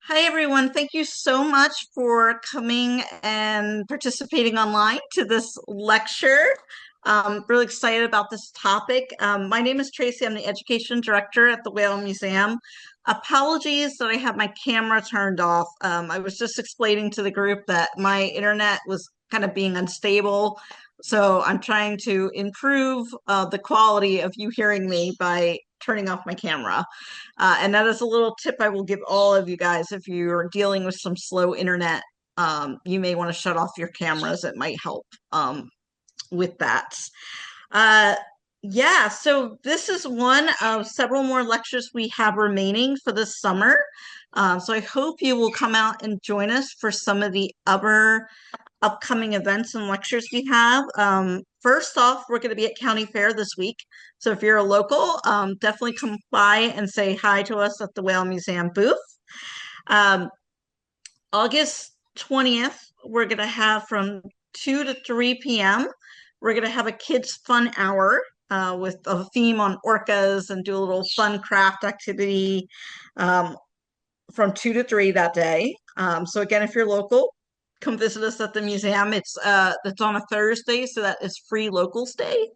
Hi, everyone. Thank you so much for coming and participating online to this lecture. Really excited about this topic. My name is Tracy. I'm the Education Director at the Whale Museum. Apologies that I have my camera turned off. I was just explaining to the group that my internet was kind of being unstable. So I'm trying to improve the quality of you hearing me by turning off my camera. And that is a little tip I will give all of you guys. If you're dealing with some slow internet, you may want to shut off your cameras. It might help with that. Uh, yeah, so this is one of several more lectures we have remaining for this summer. So I hope you will come out and join us for some of the other upcoming events and lectures we have. First off, we're going to be at County Fair this week. So if you're a local, definitely come by and say hi to us at the Whale Museum booth. Um, August 20th, we're going to have from 2 to 3 p.m. We're going to have a kids fun hour with a theme on orcas and do a little fun craft activity from 2 to 3 that day. So again, if you're local, come visit us at the museum. It's on a Thursday, so that is free locals day.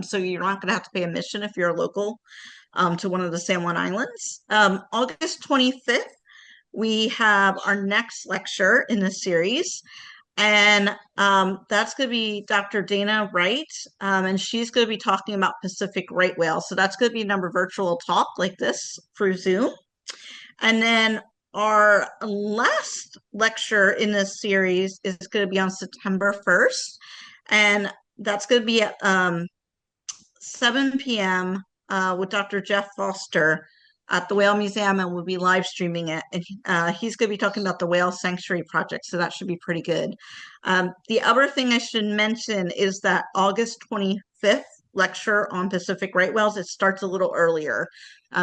So you're not going to have to pay admission if you're a local to one of the San Juan Islands. August 25th, we have our next lecture in the series. And that's going to be Dr. Dana Wright, and she's going to be talking about Pacific right whale. So that's going to be another virtual talk like this through Zoom. And then our last lecture in this series is going to be on September 1st. And that's going to be at 7 p.m. With Dr. Jeff Foster at the Whale Museum, and we'll be live streaming it. And he's going to be talking about the Whale Sanctuary Project, so that should be pretty good. The other thing I should mention is that August 25th lecture on Pacific right whales, it starts a little earlier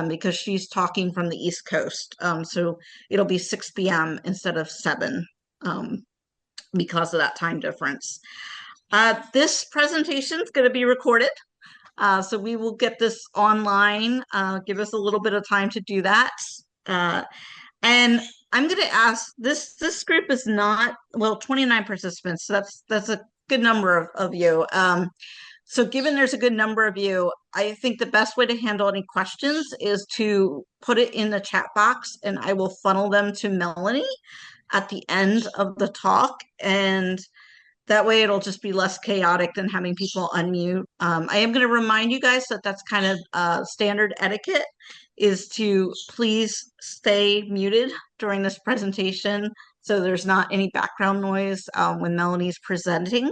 because she's talking from the East Coast. So it'll be 6 p.m. instead of 7 because of that time difference. This presentation is going to be recorded. So we will get this online. Give us a little bit of time to do that. And I'm going to ask, this group is not, well, 29 participants. So that's a good number of you. So given there's a good number of you, I think the best way to handle any questions is to put it in the chat box, and I will funnel them to Melanie at the end of the talk. And that way it'll just be less chaotic than having people unmute. I am going to remind you guys that that's kind of standard etiquette, is to please stay muted during this presentation so there's not any background noise when Melanie's presenting.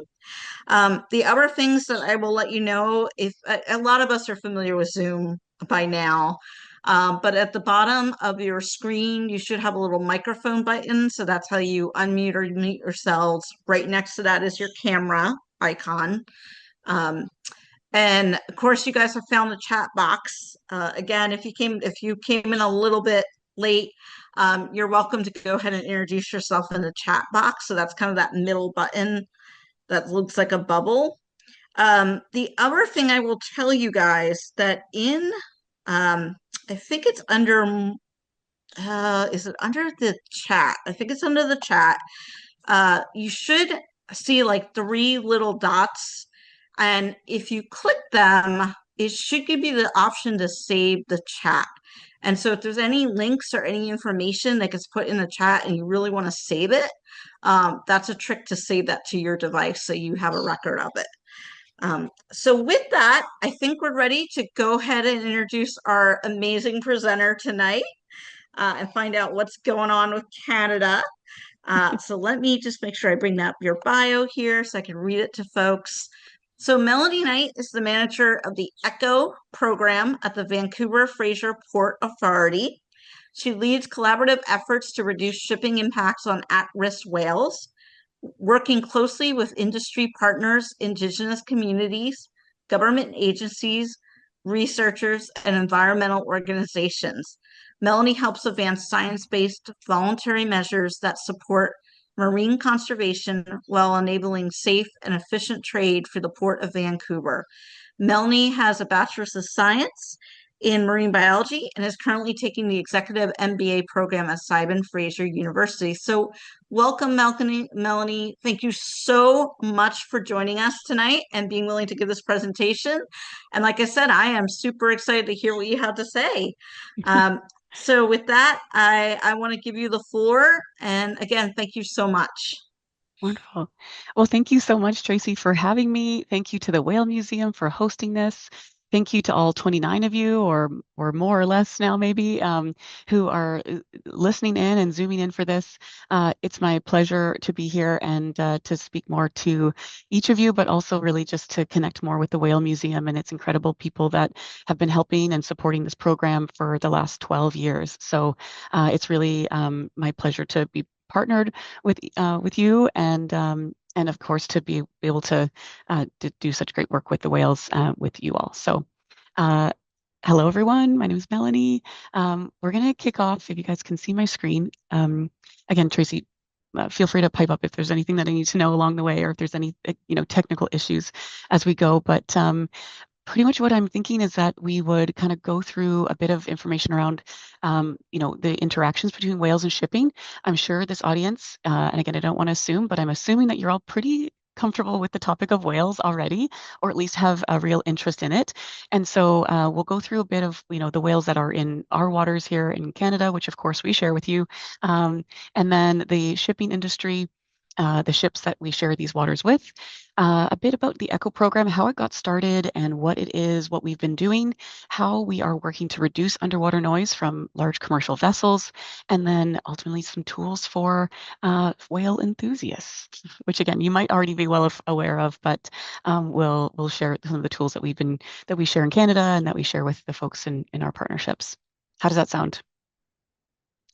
The other things that I will let you know, if a lot of us are familiar with Zoom by now, but at the bottom of your screen, you should have a little microphone button. So that's how you unmute or mute yourselves. Right next to that is your camera icon. And of course, you guys have found the chat box. Again, if you came in a little bit late, you're welcome to go ahead and introduce yourself in the chat box. So that's kind of that middle button that looks like a bubble. The other thing I will tell you guys that in, I think it's under, is it under the chat? I think it's under the chat. You should see like 3 little dots. And if you click them, it should give you the option to save the chat. And so if there's any links or any information that gets put in the chat and you really want to save it, that's a trick to save that to your device so you have a record of it. So with that, I think we're ready to go ahead and introduce our amazing presenter tonight and find out what's going on with Canada. So let me just make sure I bring up your bio here so I can read it to folks. So Melanie Knight is the manager of the ECHO program at the Vancouver Fraser Port Authority. She leads collaborative efforts to reduce shipping impacts on at-risk whales, working closely with industry partners, Indigenous communities, government agencies, researchers, and environmental organizations. Melanie helps advance science-based voluntary measures that support marine conservation while enabling safe and efficient trade for the Port of Vancouver. Melanie has a Bachelor's of Science in marine biology and is currently taking the Executive MBA Program at Simon Fraser University. So welcome, Melanie. Thank you so much for joining us tonight and being willing to give this presentation. And like I said, I am super excited to hear what you have to say. So with that, I want to give you the floor. And again, thank you so much. Wonderful. Well, thank you so much, Tracy, for having me. Thank you to the Whale Museum for hosting this. Thank you to all 29 of you, or more or less now maybe, who are listening in and zooming in for this. It's my pleasure to be here and to speak more to each of you, but also really just to connect more with the Whale Museum and its incredible people that have been helping and supporting this program for the last 12 years. So it's really my pleasure to be partnered with you and of course to be able to do such great work with the whales with you all. So uh, hello everyone, my name is Melanie. We're going to kick off if you guys can see my screen. Again, Tracy, feel free to pipe up if there's anything that I need to know along the way or if there's any technical issues as we go. But pretty much what I'm thinking is that we would kind of go through a bit of information around, the interactions between whales and shipping. I'm sure this audience, and again, I don't want to assume, but I'm assuming that you're all pretty comfortable with the topic of whales already, or at least have a real interest in it. And so we'll go through a bit of, the whales that are in our waters here in Canada, which of course we share with you, and then the shipping industry, the ships that we share these waters with, a bit about the ECHO program, how it got started and what it is, what we've been doing, how we are working to reduce underwater noise from large commercial vessels, and then ultimately some tools for whale enthusiasts, which again, you might already be well aware of, but we'll share some of the tools that we share in Canada and that we share with the folks in our partnerships. How does that sound?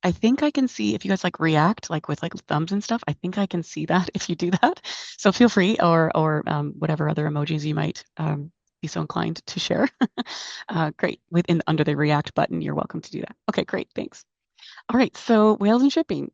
I think I can see if you guys like react like with like thumbs and stuff. I think I can see that if you do that. So feel free or whatever other emojis you might be so inclined to share. Great. Within under the react button, you're welcome to do that. Okay, great. Thanks. All right. So whales and shipping.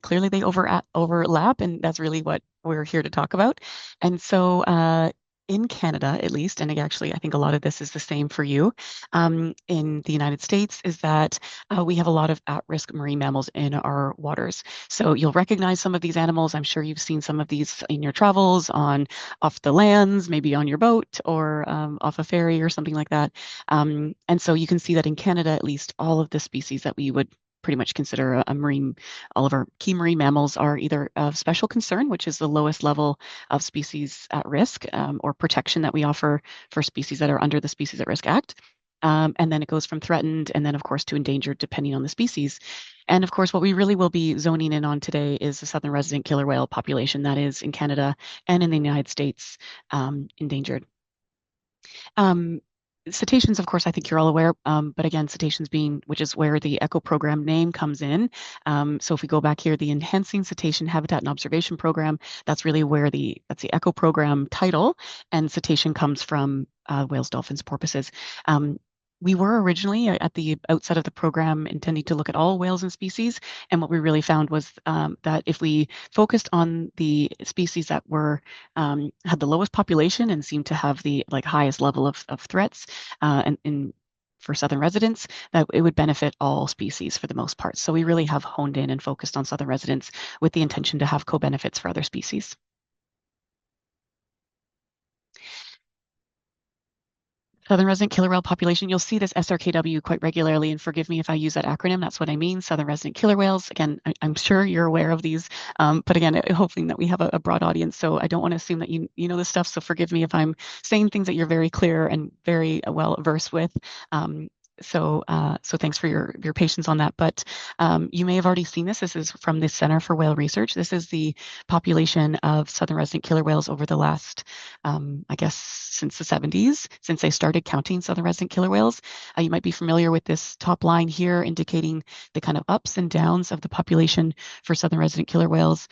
Clearly they overlap, and that's really what we're here to talk about. And so in Canada, at least, and actually, I think a lot of this is the same for you in the United States, is that we have a lot of at-risk marine mammals in our waters. So you'll recognize some of these animals. I'm sure you've seen some of these in your travels off the lands, maybe on your boat or off a ferry or something like that. And so you can see that in Canada, at least, all of the species that we would pretty much consider a marine, all of our key marine mammals are either of special concern, which is the lowest level of species at risk or protection that we offer for species that are under the Species at Risk Act. And then it goes from threatened and then, of course, to endangered, depending on the species. And of course, what we really will be zoning in on today is the southern resident killer whale population that is in Canada and in the United States endangered. Um, Cetaceans, of course, I think you're all aware, but again, cetaceans which is where the ECHO program name comes in. So if we go back here, the Enhancing Cetacean Habitat and Observation Program, that's really where that's the ECHO program title, and cetacean comes from whales, dolphins, porpoises. We were originally at the outset of the program intending to look at all whales and species, and what we really found was that if we focused on the species that had the lowest population and seemed to have the highest level of threats, and for southern residents, that it would benefit all species for the most part. So we really have honed in and focused on southern residents with the intention to have co-benefits for other species. Southern resident killer whale population. You'll see this SRKW quite regularly, and forgive me if I use that acronym. That's what I mean. Southern resident killer whales. Again, I'm sure you're aware of these, but again, hoping that we have a broad audience. So I don't want to assume that you know this stuff. So forgive me if I'm saying things that you're very clear and very well versed with. So thanks for your patience on that. But you may have already seen this. This is from the Center for Whale Research. This is the population of southern resident killer whales over the last, I guess, since the 70s, since they started counting southern resident killer whales. You might be familiar with this top line here indicating the kind of ups and downs of the population for southern resident killer whales.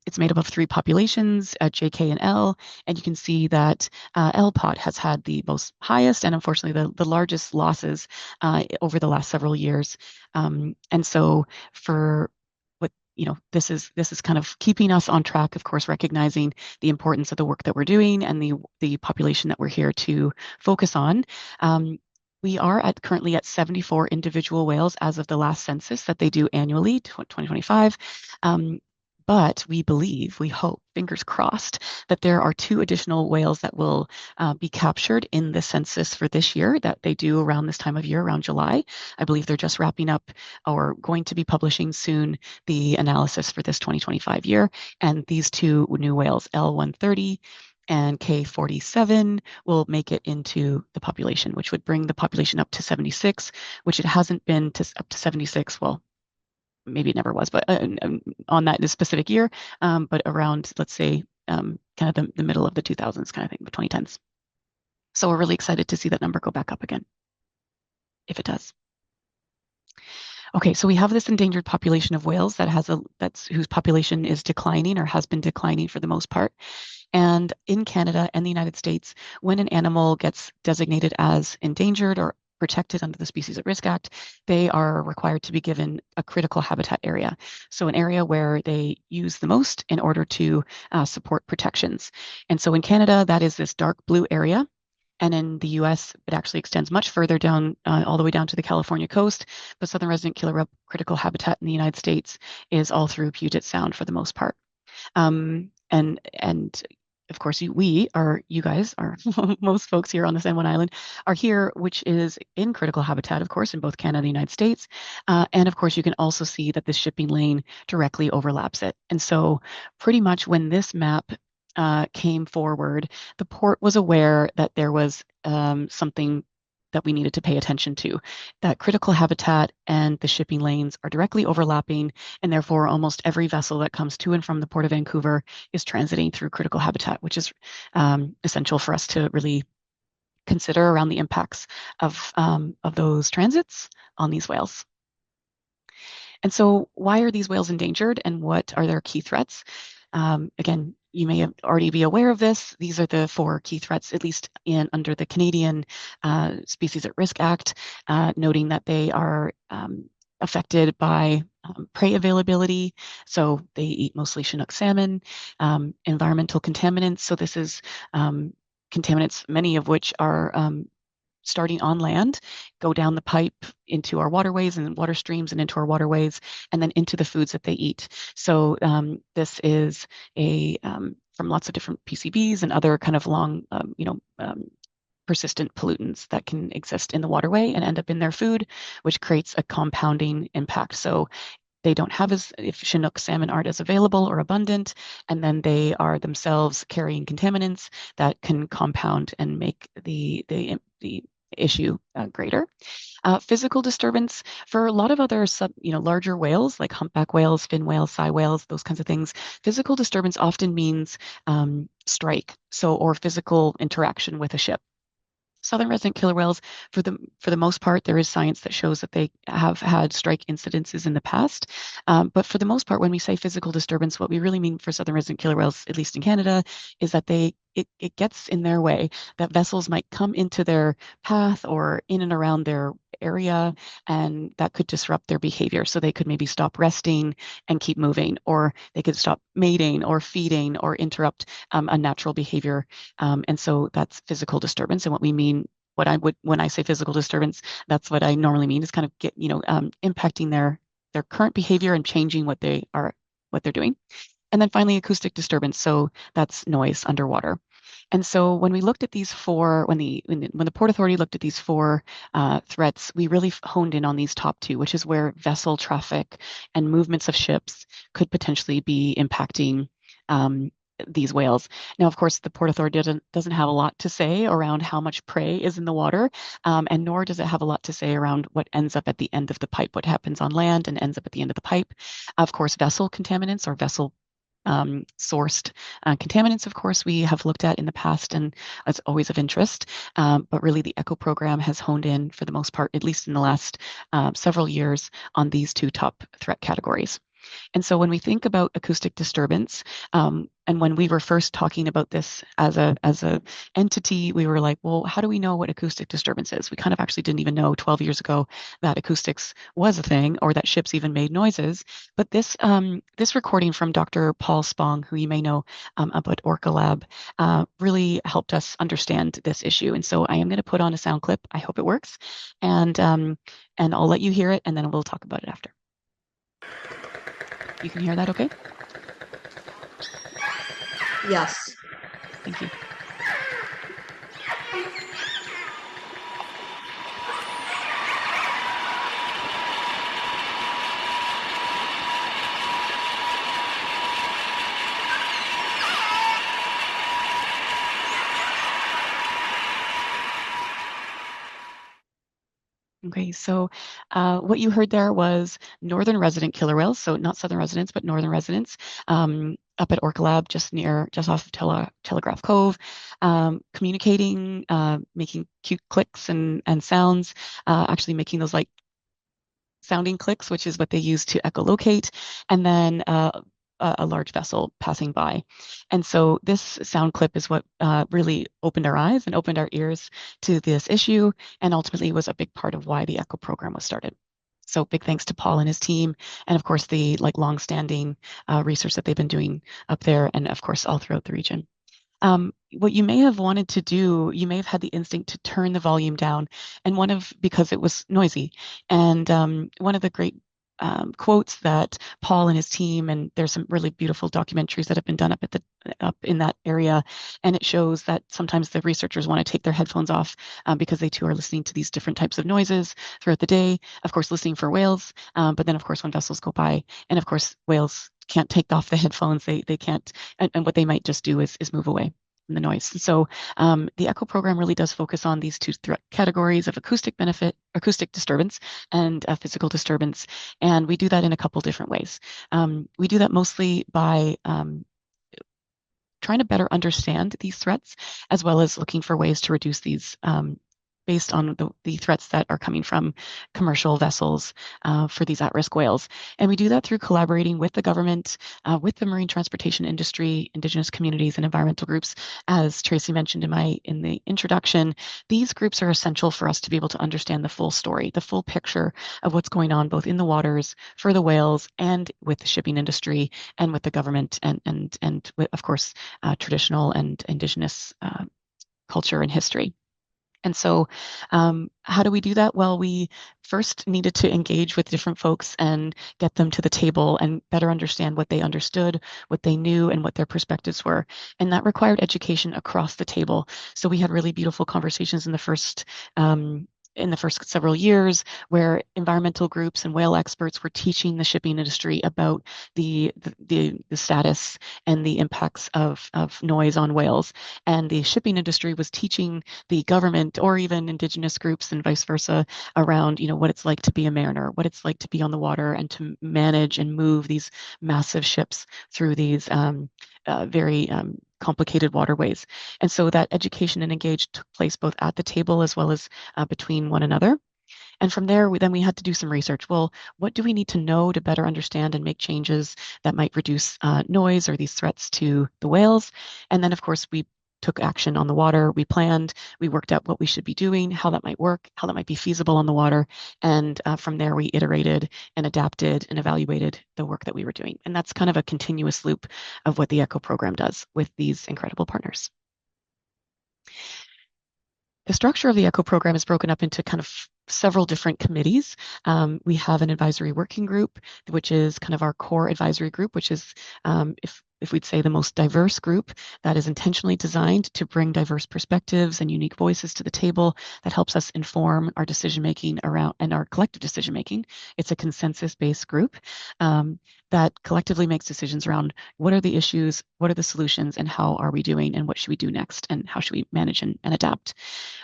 It's made up of three populations, JK and L, and you can see that LPOT has had the most highest and unfortunately the largest losses over the last several years. And so for this is kind of keeping us on track, of course, recognizing the importance of the work that we're doing and the population that we're here to focus on. We are currently at 74 individual whales as of the last census that they do annually, 2025. But we believe, we hope, fingers crossed, that there are 2 additional whales that will be captured in the census for this year that they do around this time of year, around July. I believe they're just wrapping up or going to be publishing soon the analysis for this 2025 year. And these 2 new whales, L130 and K47, will make it into the population, which would bring the population up to 76, which it hasn't been up to 76. Well, maybe it never was, but on that this specific year, but around, let's say, kind of the middle of the 2000s kind of thing, the 2010s. So we're really excited to see that number go back up again, if it does. Okay, so we have this endangered population of whales whose population is declining or has been declining for the most part. And in Canada and the United States, when an animal gets designated as endangered or protected under the Species at Risk Act, they are required to be given a critical habitat area. So an area where they use the most in order to support protections. And so in Canada, that is this dark blue area. And in the US, it actually extends much further down, all the way down to the California coast. But southern resident killer whale critical habitat in the United States is all through Puget Sound for the most part. And of course, you guys are, most folks here on the San Juan Island are here, which is in critical habitat, of course, in both Canada and the United States. And of course, you can also see that the shipping lane directly overlaps it. And so pretty much when this map came forward, the port was aware that there was something that we needed to pay attention to. That critical habitat and the shipping lanes are directly overlapping, and therefore almost every vessel that comes to and from the Port of Vancouver is transiting through critical habitat, which is essential for us to really consider around the impacts of those transits on these whales. And so why are these whales endangered, and what are their key threats? Again, you may already be aware of this. These are the 4 key threats, at least under the Canadian Species at Risk Act, noting that they are affected by prey availability. So they eat mostly Chinook salmon, environmental contaminants. So this is contaminants, many of which are starting on land, go down the pipe into our waterways and water streams and into our waterways, and then into the foods that they eat. So this is from lots of different PCBs and other kind of long, persistent pollutants that can exist in the waterway and end up in their food, which creates a compounding impact. So they don't have if Chinook salmon aren't as available or abundant, and then they are themselves carrying contaminants that can compound and make the issue greater. Physical disturbance for a lot of other larger whales like humpback whales, fin whales, sei whales, those kinds of things. Physical disturbance often means strike, or physical interaction with a ship. Southern resident killer whales, for the most part, there is science that shows that they have had strike incidences in the past. But for the most part, when we say physical disturbance, what we really mean for southern resident killer whales, at least in Canada, is that it gets in their way, that vessels might come into their path or in and around their area, and that could disrupt their behavior. So they could maybe stop resting and keep moving, or they could stop mating or feeding or interrupt a natural behavior. And so that's physical disturbance. And what we mean, when I say physical disturbance, that's what I normally mean is kind of impacting their current behavior and changing what they're doing. And then finally, acoustic disturbance. So that's noise underwater. And so when we looked at these 4, when the Port Authority looked at these 4 threats, we really honed in on these top 2, which is where vessel traffic and movements of ships could potentially be impacting these whales. Now, of course, the Port Authority doesn't have a lot to say around how much prey is in the water, and nor does it have a lot to say around what ends up at the end of the pipe, what happens on land and ends up at the end of the pipe. Of course, vessel contaminants or vessel sourced contaminants, of course, we have looked at in the past, and it's always of interest. But really, the ECHO program has honed in, for the most part, at least in the last several years, on these 2 top threat categories. And so when we think about acoustic disturbance, and when we were first talking about this as a entity, we were like, well, how do we know what acoustic disturbance is? We kind of actually didn't even know 12 years ago that acoustics was a thing or that ships even made noises. But this recording from Dr. Paul Spong, who you may know about Orca Lab, really helped us understand this issue. And so I am going to put on a sound clip. I hope it works, and I'll let you hear it, and then we'll talk about it after. You can hear that, okay? Yes. Thank you. Okay, so what you heard there was northern resident killer whales, so not southern residents, but northern residents, up at Orca Lab, just off of Telegraph Cove, communicating, making cute clicks and sounds, actually making those like sounding clicks, which is what they use to echolocate, and then a large vessel passing by. And so this sound clip is what really opened our eyes and opened our ears to this issue, and ultimately was a big part of why the ECHO program was started. So big thanks to Paul and his team, and of course the long-standing research that they've been doing up there, and of course all throughout the region. What you may have wanted to do, you may have had the instinct to turn the volume down, and because it was noisy. And one of the great quotes that Paul and his team, and there's some really beautiful documentaries that have been done up in that area, and it shows that sometimes the researchers want to take their headphones off because they too are listening to these different types of noises throughout the day. Of course, listening for whales, but then of course when vessels go by, and of course whales can't take off the headphones. They can't, and what they might just do is move away from the noise. So the ECHO program really does focus on these two categories of acoustic disturbance, and physical disturbance. And we do that in a couple different ways. We do that mostly by trying to better understand these threats, as well as looking for ways to reduce these based on the threats that are coming from commercial vessels for these at-risk whales. And we do that through collaborating with the government, with the marine transportation industry, Indigenous communities, and environmental groups. As Tracy mentioned in the introduction, these groups are essential for us to be able to understand the full story, the full picture of what's going on both in the waters for the whales and with the shipping industry and with the government and with, of course, traditional and Indigenous culture and history. And so how do we do that? Well, we first needed to engage with different folks and get them to the table and better understand what they understood, what they knew, and what their perspectives were. And that required education across the table. So we had really beautiful conversations in the first several years, where environmental groups and whale experts were teaching the shipping industry about the status and the impacts of noise on whales. And the shipping industry was teaching the government or even Indigenous groups and vice versa around, what it's like to be a mariner, what it's like to be on the water and to manage and move these massive ships through these very complicated waterways. And so that education and engage took place both at the table as well as between one another. And from there, we had to do some research. Well, what do we need to know to better understand and make changes that might reduce noise or these threats to the whales? And then, of course, we took action on the water. We planned, we worked out what we should be doing, how that might work, how that might be feasible on the water. And from there, we iterated and adapted and evaluated the work that we were doing. And that's kind of a continuous loop of what the ECHO program does with these incredible partners. The structure of the ECHO program is broken up into kind of several different committees. We have an advisory working group, which is kind of our core advisory group, which is, if we'd say, the most diverse group that is intentionally designed to bring diverse perspectives and unique voices to the table that helps us inform our decision making around and our collective decision making. It's a consensus-based group that collectively makes decisions around what are the issues, what are the solutions, and how are we doing, and what should we do next, and how should we manage and adapt.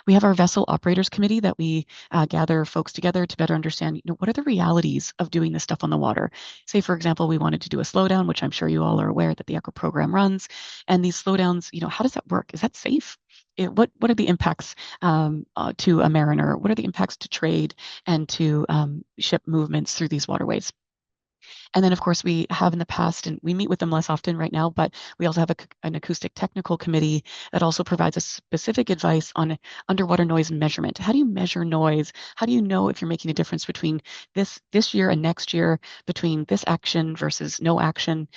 We have our vessel operators committee that we gather folks together to better understand, what are the realities of doing this stuff on the water. Say, for example, we wanted to do a slowdown, which I'm sure you all are aware that the ECHO program runs. And these slowdowns, how does that work? Is that safe? What are the impacts to a mariner? What are the impacts to trade and to ship movements through these waterways? And then, of course, we have in the past, and we meet with them less often right now, but we also have an acoustic technical committee that also provides us specific advice on underwater noise measurement. How do you measure noise? How do you know if you're making a difference between this year and next year, between this action versus no action?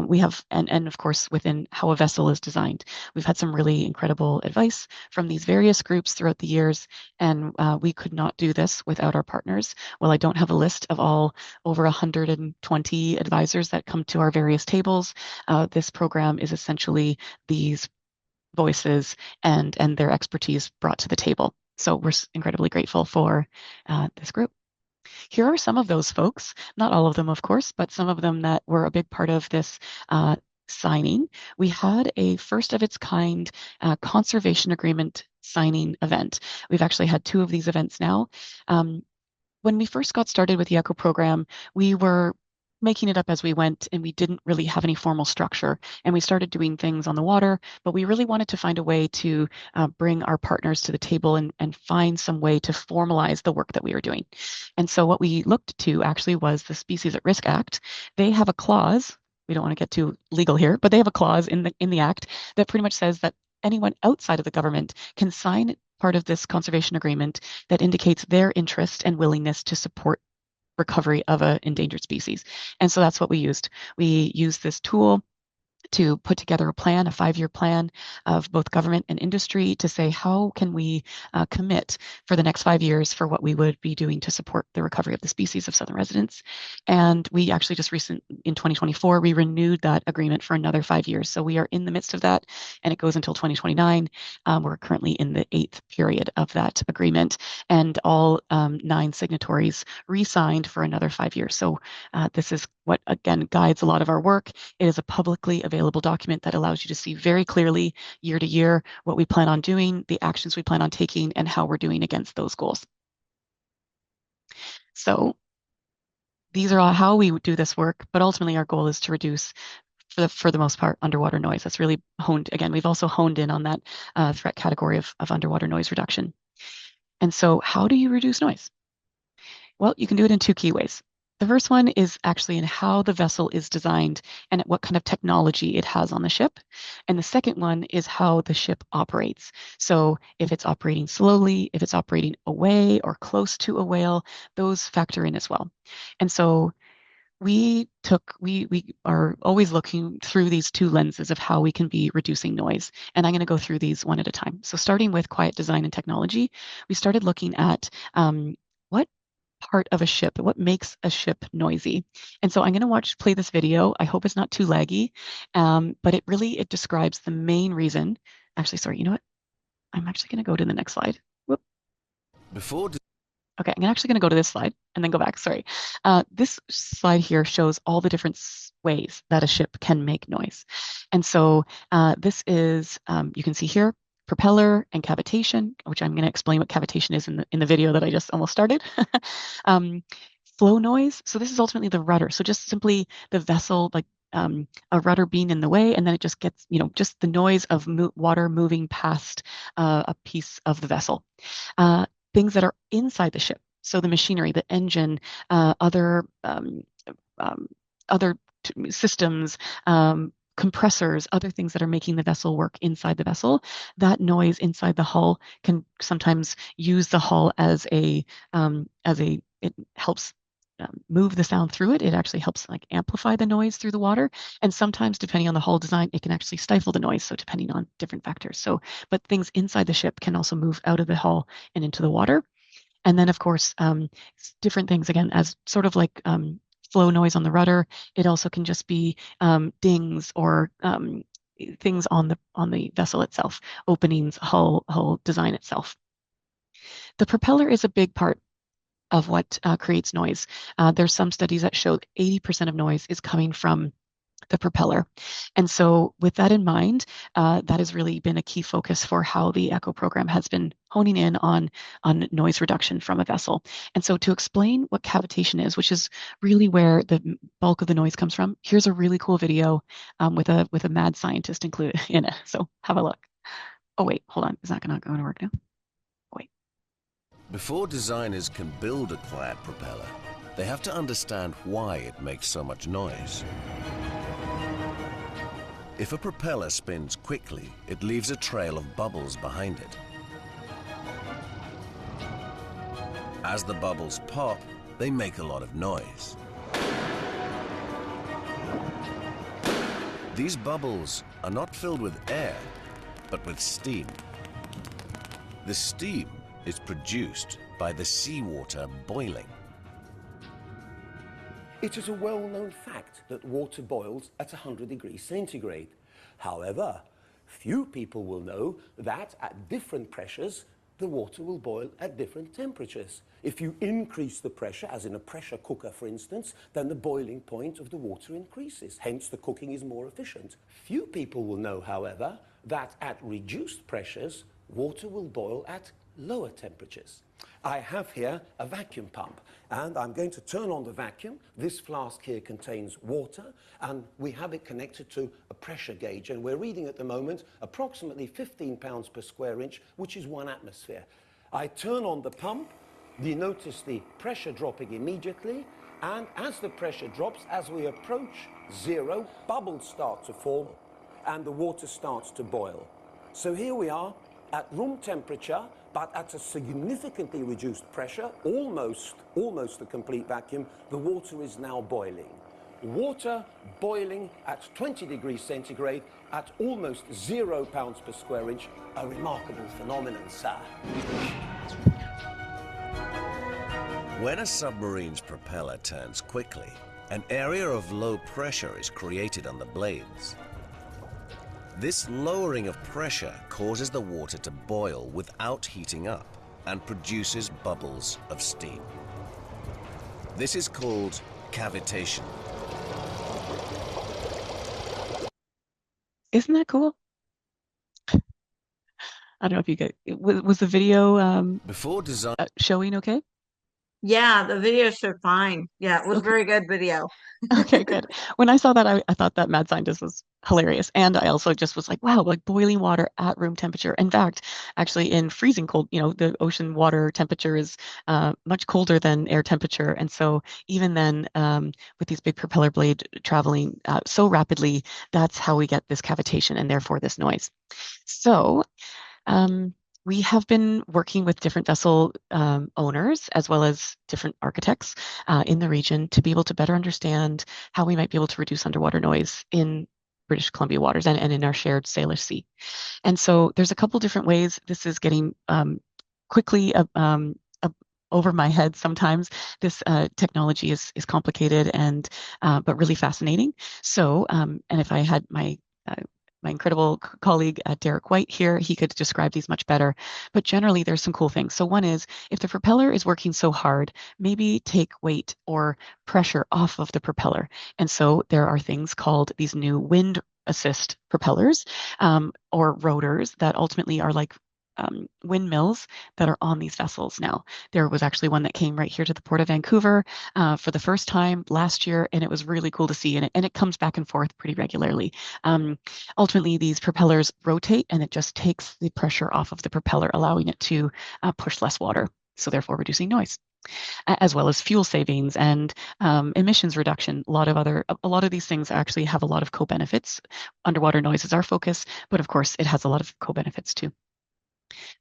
We have, and of course, within how a vessel is designed. We've had some really incredible advice from these various groups throughout the years, and we could not do this without our partners. Well, I don't have a list of all over 120 advisors that come to our various tables. This program is essentially these voices and their expertise brought to the table. So we're incredibly grateful for this group. Here are some of those folks, not all of them, of course, but some of them that were a big part of this signing. We had a first of its kind conservation agreement signing event. We've actually had two of these events now. When we first got started with the ECHO program, we were making it up as we went, and we didn't really have any formal structure. And we started doing things on the water, but we really wanted to find a way to bring our partners to the table and find some way to formalize the work that we were doing. And so what we looked to actually was the Species at Risk Act. They have a clause. We don't want to get too legal here, but they have a clause in the act that pretty much says that anyone outside of the government can sign part of this conservation agreement that indicates their interest and willingness to support recovery of an endangered species. And so that's what we used. We used this tool to put together a plan, a 5-year plan of both government and industry to say, how can we commit for the next 5 years for what we would be doing to support the recovery of the species of southern residents. And we actually just in 2024, we renewed that agreement for another 5 years. So we are in the midst of that, and it goes until 2029. We're currently in the 8th period of that agreement, and all 9 signatories re-signed for another 5 years. So this is what, again, guides a lot of our work. It is a publicly available document that allows you to see very clearly year to year what we plan on doing, the actions we plan on taking, and how we're doing against those goals. So these are all how we do this work, but ultimately our goal is to reduce, for the most part, underwater noise. That's really honed, again, we've also honed in on that threat category of underwater noise reduction. And so how do you reduce noise? Well, you can do it in 2 key ways. The first one is actually in how the vessel is designed and what kind of technology it has on the ship. And the second one is how the ship operates. So if it's operating slowly, if it's operating away or close to a whale, those factor in as well. And so we are always looking through these 2 lenses of how we can be reducing noise. And I'm going to go through these one at a time. So starting with quiet design and technology, we started looking at what part of a ship, what makes a ship noisy. And so I'm going to play this video. I hope it's not too laggy, but it describes the main reason. Actually, sorry, you know what? I'm actually going to go to the next slide. Whoop. Okay, I'm actually going to go to this slide and then go back. Sorry. This slide here shows all the different ways that a ship can make noise. And so this is, you can see here, propeller and cavitation, which I'm going to explain what cavitation is in the video that I just almost started. Flow noise. So this is ultimately the rudder. So just simply the vessel, like a rudder being in the way, and then it just gets, just the noise of water moving past a piece of the vessel. Things that are inside the ship. So the machinery, the engine, other systems, compressors, other things that are making the vessel work inside the vessel. That noise inside the hull can sometimes use the hull it helps move the sound through it. It actually helps amplify the noise through the water. And sometimes, depending on the hull design, it can actually stifle the noise. So depending on different factors. But things inside the ship can also move out of the hull and into the water. And then, of course, different things, again, as sort of like flow noise on the rudder. It also can just be dings or things on the vessel itself, openings, hull design itself. The propeller is a big part of what creates noise. There's some studies that show 80% of noise is coming from the propeller. And so with that in mind, that has really been a key focus for how the ECHO program has been honing in on noise reduction from a vessel. And so to explain what cavitation is, which is really where the bulk of the noise comes from, here's a really cool video with a mad scientist included in it. So have a look. Oh wait, hold on. Is that not going to work now? Wait. Before designers can build a quiet propeller, they have to understand why it makes so much noise. If a propeller spins quickly, it leaves a trail of bubbles behind it. As the bubbles pop, they make a lot of noise. These bubbles are not filled with air, but with steam. The steam is produced by the seawater boiling. It is a well-known fact that water boils at 100 degrees centigrade. However, few people will know that at different pressures, the water will boil at different temperatures. If you increase the pressure, as in a pressure cooker for instance, then the boiling point of the water increases. Hence, the cooking is more efficient. Few people will know, however, that at reduced pressures, water will boil at lower temperatures. I have here a vacuum pump, and I'm going to turn on the vacuum. This flask here contains water, and we have it connected to a pressure gauge, and we're reading at the moment approximately 15 pounds per square inch, which is 1 atmosphere. I turn on the pump, you notice the pressure dropping immediately, and as the pressure drops, as we approach zero, bubbles start to form, and the water starts to boil. So here we are at room temperature, but at a significantly reduced pressure, almost a complete vacuum, the water is now boiling. Water boiling at 20 degrees centigrade at almost 0 pounds per square inch, a remarkable phenomenon, sir. When a submarine's propeller turns quickly, an area of low pressure is created on the blades. This lowering of pressure causes the water to boil without heating up and produces bubbles of steam. This is called cavitation. Isn't that cool? I don't know if you get, was the video Before design, showing okay? Yeah, the video showed fine. Yeah, it was a Okay. very good video. Okay, good. When I saw that, I thought that mad scientist was hilarious. And I also just was like, wow, like boiling water at room temperature. In fact, actually in freezing cold, the ocean water temperature is much colder than air temperature. And so even then, with these big propeller blade traveling so rapidly, that's how we get this cavitation and therefore this noise. So um, we have been working with different vessel owners as well as different architects in the region to be able to better understand how we might be able to reduce underwater noise in British Columbia waters and in our shared Salish Sea. And so there's a couple different ways this is getting quickly over my head sometimes. This technology is complicated and but really fascinating. So and if I had my incredible colleague Derek White here, he could describe these much better. But generally, there's some cool things. So one is if the propeller is working so hard, maybe take weight or pressure off of the propeller. And so there are things called these new wind assist propellers or rotors that ultimately are like windmills that are on these vessels now. There was actually one that came right here to the Port of Vancouver for the first time last year, and it was really cool to see. And it comes back and forth pretty regularly. Ultimately, these propellers rotate, and it just takes the pressure off of the propeller, allowing it to push less water, so therefore reducing noise, as well as fuel savings and emissions reduction. A lot of these things actually have a lot of co-benefits. Underwater noise is our focus, but of course, it has a lot of co-benefits too.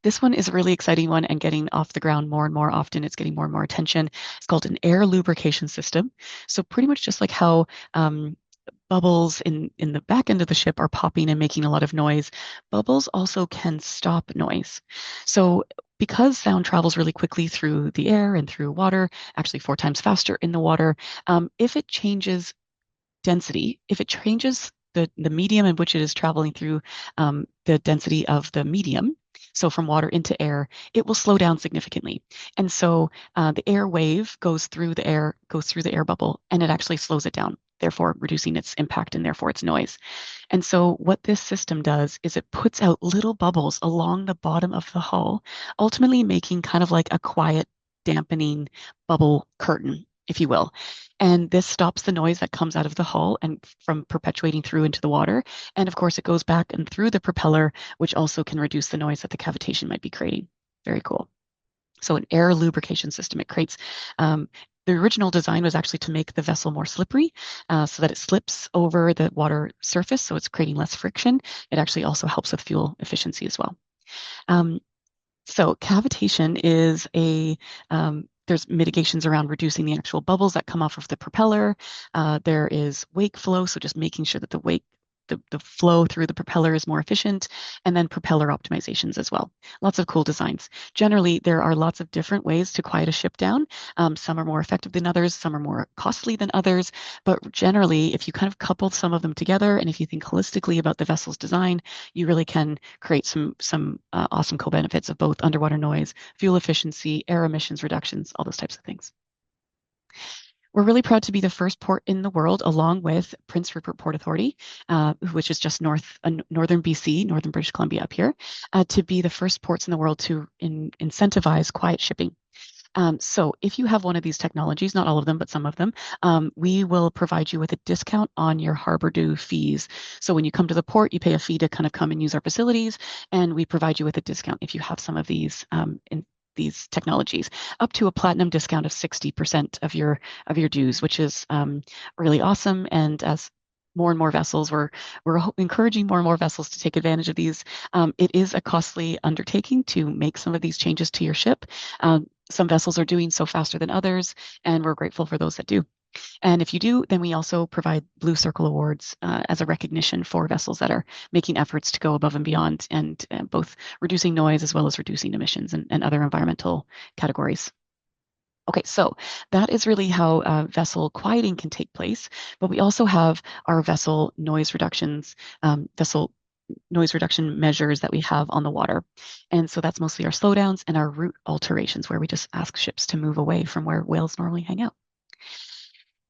This one is a really exciting one and getting off the ground more and more often. It's getting more and more attention. It's called an air lubrication system. So pretty much just like how bubbles in the back end of the ship are popping and making a lot of noise, bubbles also can stop noise. So because sound travels really quickly through the air and through water, actually 4 times faster in the water, if it changes density, if it changes the medium in which it is traveling through, the density of the medium, so from water into air, it will slow down significantly. And so the air wave goes through the air bubble, and it actually slows it down, therefore reducing its impact and therefore its noise. And so what this system does is it puts out little bubbles along the bottom of the hull, ultimately making kind of like a quiet, dampening bubble curtain, if you will. And this stops the noise that comes out of the hull and from perpetuating through into the water. And of course, it goes back and through the propeller, which also can reduce the noise that the cavitation might be creating. Very cool. So an air lubrication system, it creates, the original design was actually to make the vessel more slippery so that it slips over the water surface, so it's creating less friction. It actually also helps with fuel efficiency as well. So cavitation is there's mitigations around reducing the actual bubbles that come off of the propeller. There is wake flow, so just making sure that the flow through the propeller is more efficient, and then propeller optimizations as well. Lots of cool designs. Generally, there are lots of different ways to quiet a ship down. Some are more effective than others, some are more costly than others, but generally, if you kind of couple some of them together, and if you think holistically about the vessel's design, you really can create some awesome co-benefits of both underwater noise, fuel efficiency, air emissions reductions, all those types of things. We're really proud to be the first port in the world, along with Prince Rupert Port Authority, which is just northern BC, northern British Columbia up here, to be the first ports in the world to incentivize quiet shipping. So if you have one of these technologies, not all of them, but some of them, we will provide you with a discount on your harbor due fees. So when you come to the port, you pay a fee to kind of come and use our facilities, and we provide you with a discount if you have some of these these technologies, up to a platinum discount of 60% of your dues, which is really awesome. And as more and more vessels, we're encouraging more and more vessels to take advantage of these. It is a costly undertaking to make some of these changes to your ship. Some vessels are doing so faster than others, and we're grateful for those that do. And if you do, then we also provide Blue Circle Awards as a recognition for vessels that are making efforts to go above and beyond, and both reducing noise as well as reducing emissions and other environmental categories. Okay, so that is really how vessel quieting can take place, but we also have our vessel noise reductions, vessel noise reduction measures that we have on the water. And so that's mostly our slowdowns and our route alterations, where we just ask ships to move away from where whales normally hang out.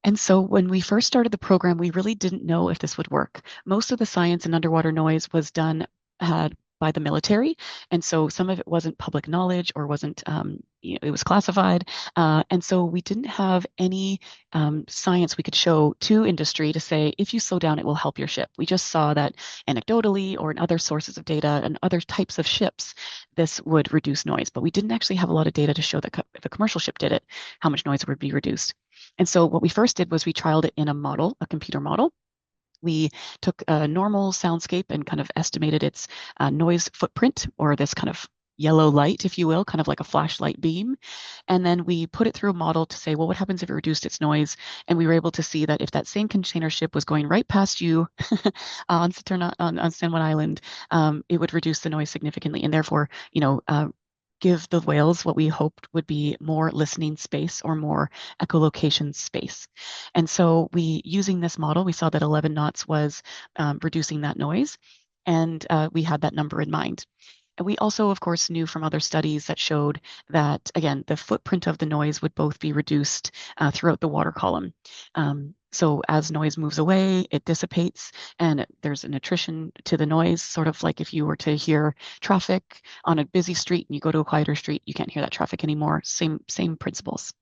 And so when we first started the program, we really didn't know if this would work. Most of the science in underwater noise was done by the military, and so some of it wasn't public knowledge or wasn't, it was classified, and so we didn't have any science we could show to industry to say, if you slow down, it will help your ship. We just saw that anecdotally or in other sources of data and other types of ships, this would reduce noise, but we didn't actually have a lot of data to show that if a commercial ship did it, how much noise would be reduced. And so what we first did was we trialed it in a model, a computer model. We took a normal soundscape and kind of estimated its noise footprint, or this kind of yellow light, if you will, kind of like a flashlight beam. And then we put it through a model to say, well, what happens if it reduced its noise? And we were able to see that if that same container ship was going right past you on San Juan Island, it would reduce the noise significantly, and therefore, give the whales what we hoped would be more listening space or more echolocation space. And so using this model, we saw that 11 knots was reducing that noise, and we had that number in mind. And we also, of course, knew from other studies that showed that, again, the footprint of the noise would both be reduced throughout the water column. So as noise moves away, it dissipates, and there's an attrition to the noise, sort of like if you were to hear traffic on a busy street and you go to a quieter street, you can't hear that traffic anymore. Same principles.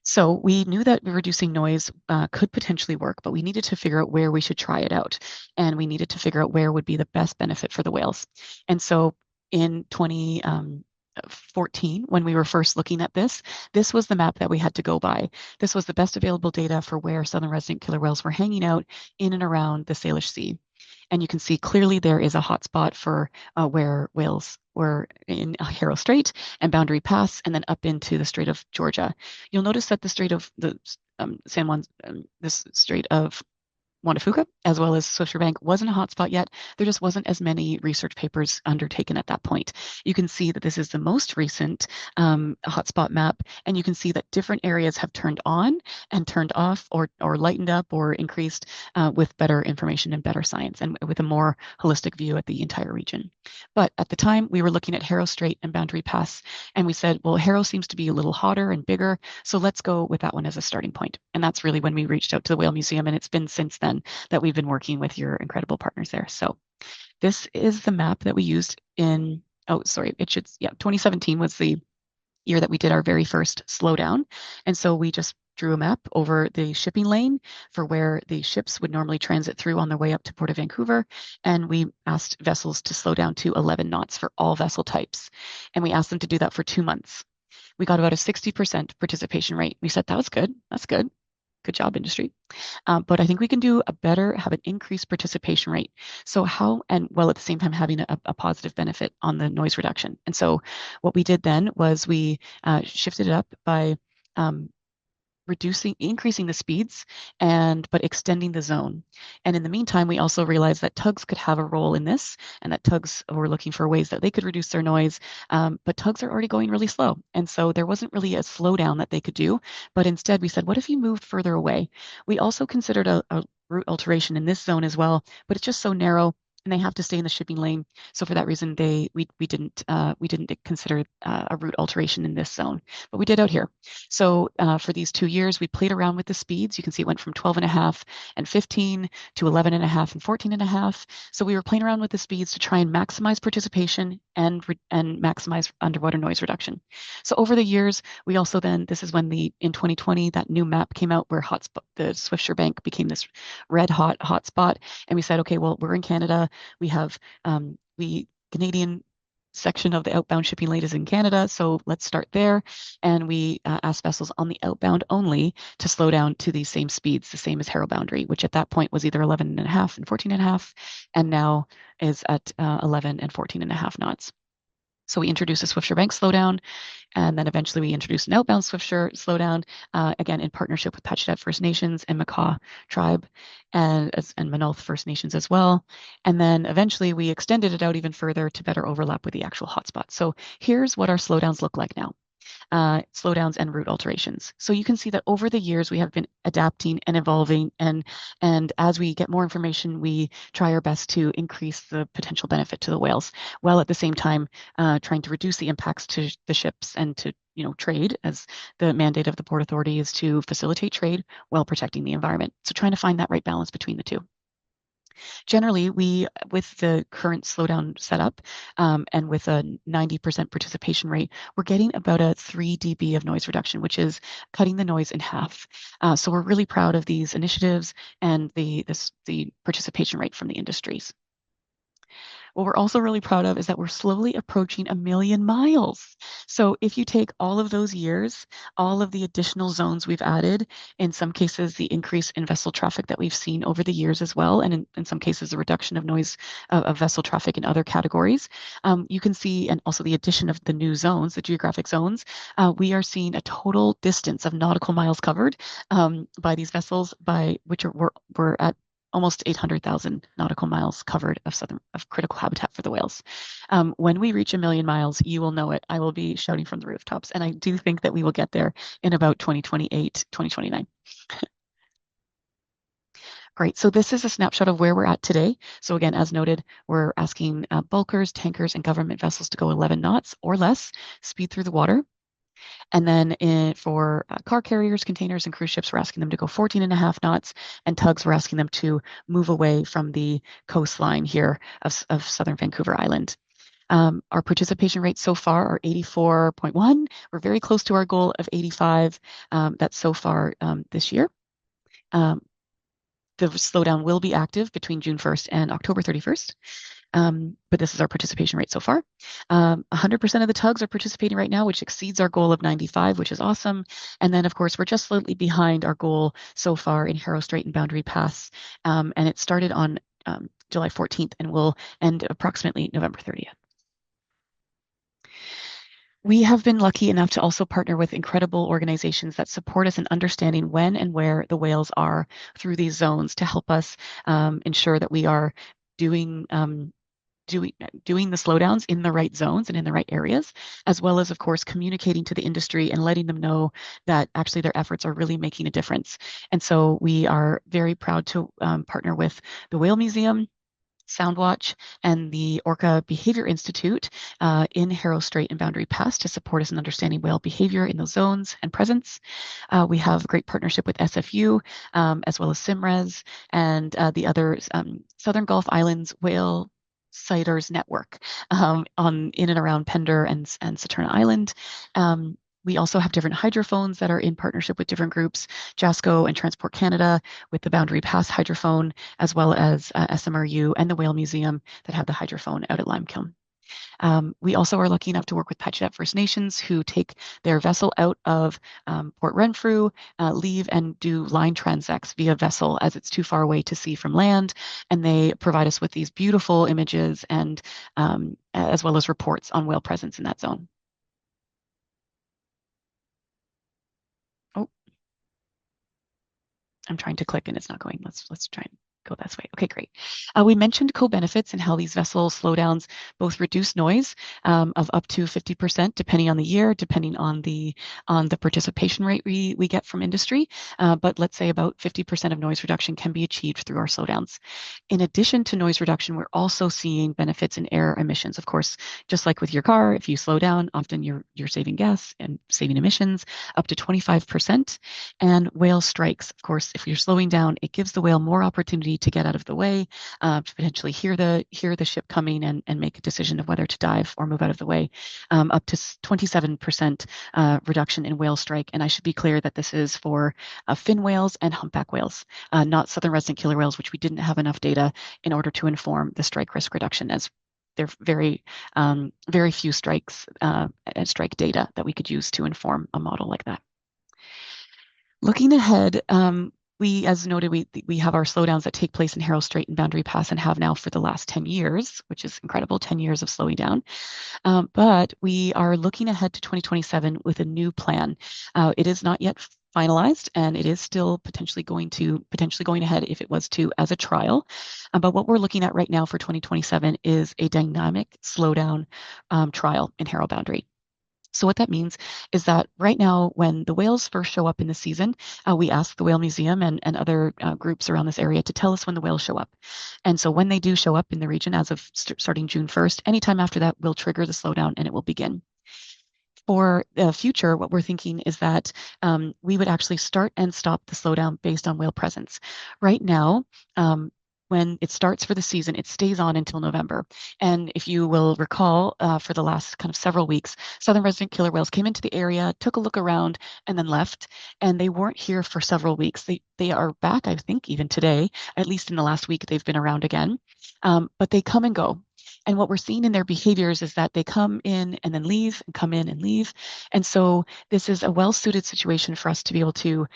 So we knew that reducing noise could potentially work, but we needed to figure out where we should try it out. And we needed to figure out where would be the best benefit for the whales. And so in 2014, when we were first looking at this was the map that we had to go by. This was the best available data for where southern resident killer whales were hanging out in and around the Salish Sea. And you can see clearly there is a hotspot for where whales were in Harrow Strait and Boundary Pass, and then up into the Strait of Georgia. You'll notice that the Strait of this Strait of Juan de Fuca, as well as Swisher Bank, wasn't a hotspot yet. There just wasn't as many research papers undertaken at that point. You can see that this is the most recent hotspot map, and you can see that different areas have turned on and turned off, or lightened up or increased with better information and better science, and with a more holistic view at the entire region. But at the time, we were looking at Harrow Strait and Boundary Pass, and we said, well, Harrow seems to be a little hotter and bigger, so let's go with that one as a starting point. And that's really when we reached out to the Whale Museum, and it's been since then that we've been working with your incredible partners there. So this is the map that we used in, 2017 was the year that we did our very first slowdown. And so we just drew a map over the shipping lane for where the ships would normally transit through on their way up to Port of Vancouver. And we asked vessels to slow down to 11 knots for all vessel types. And we asked them to do that for 2 months. we got about a 60% participation rate. We said that was good. That's good. Good job, industry. But I think we can have an increased participation rate. So how, and while at the same time having a positive benefit on the noise reduction. And so what we did then was we shifted it up by um, increasing the speeds but extending the zone. And in the meantime, we also realized that tugs could have a role in this, and that tugs were looking for ways that they could reduce their noise. But tugs are already going really slow. And so there wasn't really a slowdown that they could do. But instead, we said, what if you moved further away? We also considered a route alteration in this zone as well, but it's just so narrow and they have to stay in the shipping lane. So for that reason, we didn't consider a route alteration in this zone, but we did out here. So for these 2 years, we played around with the speeds. You can see it went from 12.5 and 15 to 11.5 and 14.5. So we were playing around with the speeds to try and maximize participation and maximize underwater noise reduction. So over the years, we also then, this is when in 2020, that new map came out where the Swiftsure Bank became this red hot hotspot. And we said, okay, well, we're in Canada. We have Canadian section of the outbound shipping lane is in Canada, so let's start there. And we asked vessels on the outbound only to slow down to these same speeds, the same as Harrow Boundary, which at that point was either 11.5 and 14.5, and now is at 11 and 14.5 knots. So we introduced a Swiftsure Bank slowdown, and then eventually we introduced an outbound Swiftsure slowdown, again in partnership with Pacheedaht First Nations and Makah Tribe and Manaulth First Nations as well. And then eventually we extended it out even further to better overlap with the actual hotspots. So here's what our slowdowns look like now. Slowdowns and route alterations. So you can see that over the years we have been adapting and evolving, and as we get more information, we try our best to increase the potential benefit to the whales, while at the same time trying to reduce the impacts to the ships and to trade, as the mandate of the Port Authority is to facilitate trade while protecting the environment. So trying to find that right balance between the two. Generally, with the current slowdown setup and with a 90% participation rate, we're getting about a 3 dB of noise reduction, which is cutting the noise in half. So we're really proud of these initiatives and the participation rate from the industries. What we're also really proud of is that we're slowly approaching 1 million miles. So if you take all of those years, all of the additional zones we've added, in some cases, the increase in vessel traffic that we've seen over the years as well, and in some cases, the reduction of noise of vessel traffic in other categories, you can see, and also the addition of the new zones, the geographic zones, we are seeing a total distance of nautical miles covered by these vessels, we're at almost 800,000 nautical miles covered of critical habitat for the whales. When we reach 1 million miles, you will know it. I will be shouting from the rooftops, and I do think that we will get there in about 2028, 2029. Great, so this is a snapshot of where we're at today. So again, as noted, we're asking bulkers, tankers, and government vessels to go 11 knots or less, speed through the water. And then for car carriers, containers, and cruise ships, we're asking them to go 14.5 knots, and tugs, we're asking them to move away from the coastline here of southern Vancouver Island. Our participation rates so far are 84.1. We're very close to our goal of 85. That's so far this year. The slowdown will be active between June 1st and October 31st. But this is our participation rate so far. 100% of the tugs are participating right now, which exceeds our goal of 95, which is awesome. And then, of course, we're just slightly behind our goal so far in Harrow Strait and Boundary Pass. And it started on July 14th and will end approximately November 30th. We have been lucky enough to also partner with incredible organizations that support us in understanding when and where the whales are through these zones to help us ensure that we are doing the slowdowns in the right zones and in the right areas, as well as, of course, communicating to the industry and letting them know that actually their efforts are really making a difference. And so we are very proud to partner with the Whale Museum, Soundwatch, and the Orca Behavior Institute in Harrow Strait and Boundary Pass to support us in understanding whale behavior in those zones and presence. We have a great partnership with SFU, as well as CIMRES and the other Southern Gulf Islands Whale Sighters Network in and around Pender and Saturna Island. We also have different hydrophones that are in partnership with different groups, JASCO and Transport Canada with the Boundary Pass hydrophone, as well as SMRU and the Whale Museum that have the hydrophone out at Limekiln. We also are lucky enough to work with Pachenet First Nations, who take their vessel out of Port Renfrew, leave and do line transects via vessel as it's too far away to see from land. And they provide us with these beautiful images and as well as reports on whale presence in that zone. Oh, I'm trying to click and it's not going. Let's try and go this way. Okay, great. We mentioned co-benefits and how these vessel slowdowns both reduce noise of up to 50%, depending on the year, depending on the participation rate we get from industry. But let's say about 50% of noise reduction can be achieved through our slowdowns. In addition to noise reduction, we're also seeing benefits in air emissions. Of course, just like with your car, if you slow down, often you're saving gas and saving emissions up to 25%. And whale strikes, of course, if you're slowing down, it gives the whale more opportunity to get out of the way, to potentially hear the ship coming and make a decision of whether to dive or move out of the way. Up to 27% reduction in whale strike. And I should be clear that this is for fin whales and humpback whales, not southern resident killer whales, which we didn't have enough data in order to inform the strike risk reduction, as there are very few strikes and strike data that we could use to inform a model like that. Looking ahead, as noted, we have our slowdowns that take place in Harrow Strait and Boundary Pass and have now for the last 10 years, which is incredible, 10 years of slowing down. But we are looking ahead to 2027 with a new plan. It is not yet finalized, and it is still potentially going ahead if it was to as a trial. But what we're looking at right now for 2027 is a dynamic slowdown trial in Harrow Boundary. So what that means is that right now, when the whales first show up in the season, we ask the Whale Museum and other groups around this area to tell us when the whales show up. And so when they do show up in the region as of starting June 1st, anytime after that, we'll trigger the slowdown and it will begin. For the future, what we're thinking is that we would actually start and stop the slowdown based on whale presence. Right now, when it starts for the season, it stays on until November. And if you will recall, for the last kind of several weeks, southern resident killer whales came into the area, took a look around, and then left. And they weren't here for several weeks. They are back, I think, even today. At least in the last week, they've been around again. But they come and go. And what we're seeing in their behaviors is that they come in and then leave, and come in and leave. And so this is a well-suited situation for us to be able to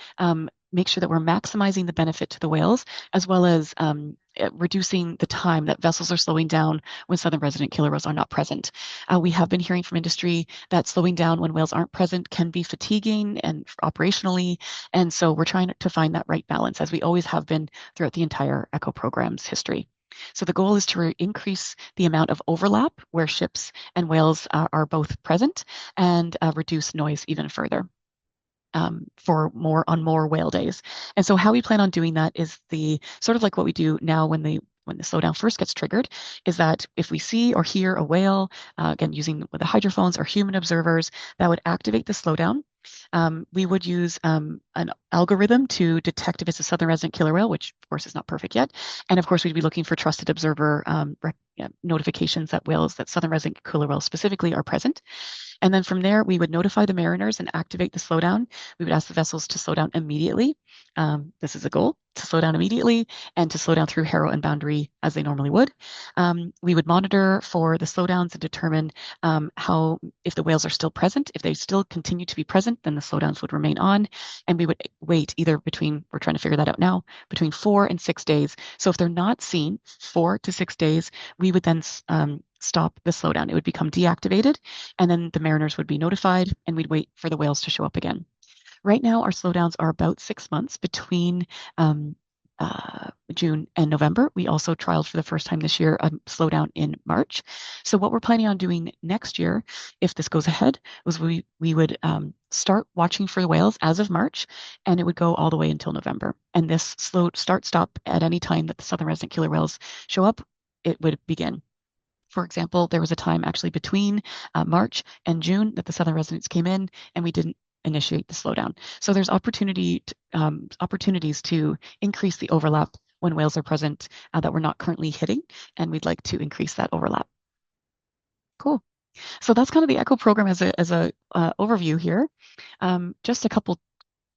make sure that we're maximizing the benefit to the whales, as well as reducing the time that vessels are slowing down when southern resident killer whales are not present. We have been hearing from industry that slowing down when whales aren't present can be fatiguing and operationally. And so we're trying to find that right balance, as we always have been throughout the entire ECHO program's history. So the goal is to increase the amount of overlap where ships and whales are both present, and reduce noise even further. For more whale days. And so how we plan on doing that is the sort of like what we do now when the slowdown first gets triggered, is that if we see or hear a whale, again, using the hydrophones or human observers, that would activate the slowdown. We would use an algorithm to detect if it's a southern resident killer whale, which of course is not perfect yet. And of course, we'd be looking for trusted observer notifications that southern resident killer whales specifically are present. And then from there, we would notify the mariners and activate the slowdown. We would ask the vessels to slow down immediately. This is a goal, to slow down immediately and to slow down through Harrow and Boundary as they normally would. We would monitor for the slowdowns and determine if the whales are still present. If they still continue to be present, then the slowdowns would remain on. And we would wait we're trying to figure that out now, between 4 and 6 days. So if they're not seen 4 to 6 days, we would then stop the slowdown. It would become deactivated, and then the mariners would be notified, and we'd wait for the whales to show up again. Right now, our slowdowns are about 6 months between June and November. We also trialed for the first time this year a slowdown in March. So what we're planning on doing next year, if this goes ahead, was we would start watching for the whales as of March, and it would go all the way until November. And this stop at any time that the southern resident killer whales show up, it would begin. For example, there was a time actually between March and June that the southern residents came in, and we didn't initiate the slowdown. So there's opportunities to increase the overlap when whales are present that we're not currently hitting, and we'd like to increase that overlap. Cool. So that's kind of the ECHO program as a overview here. Just a couple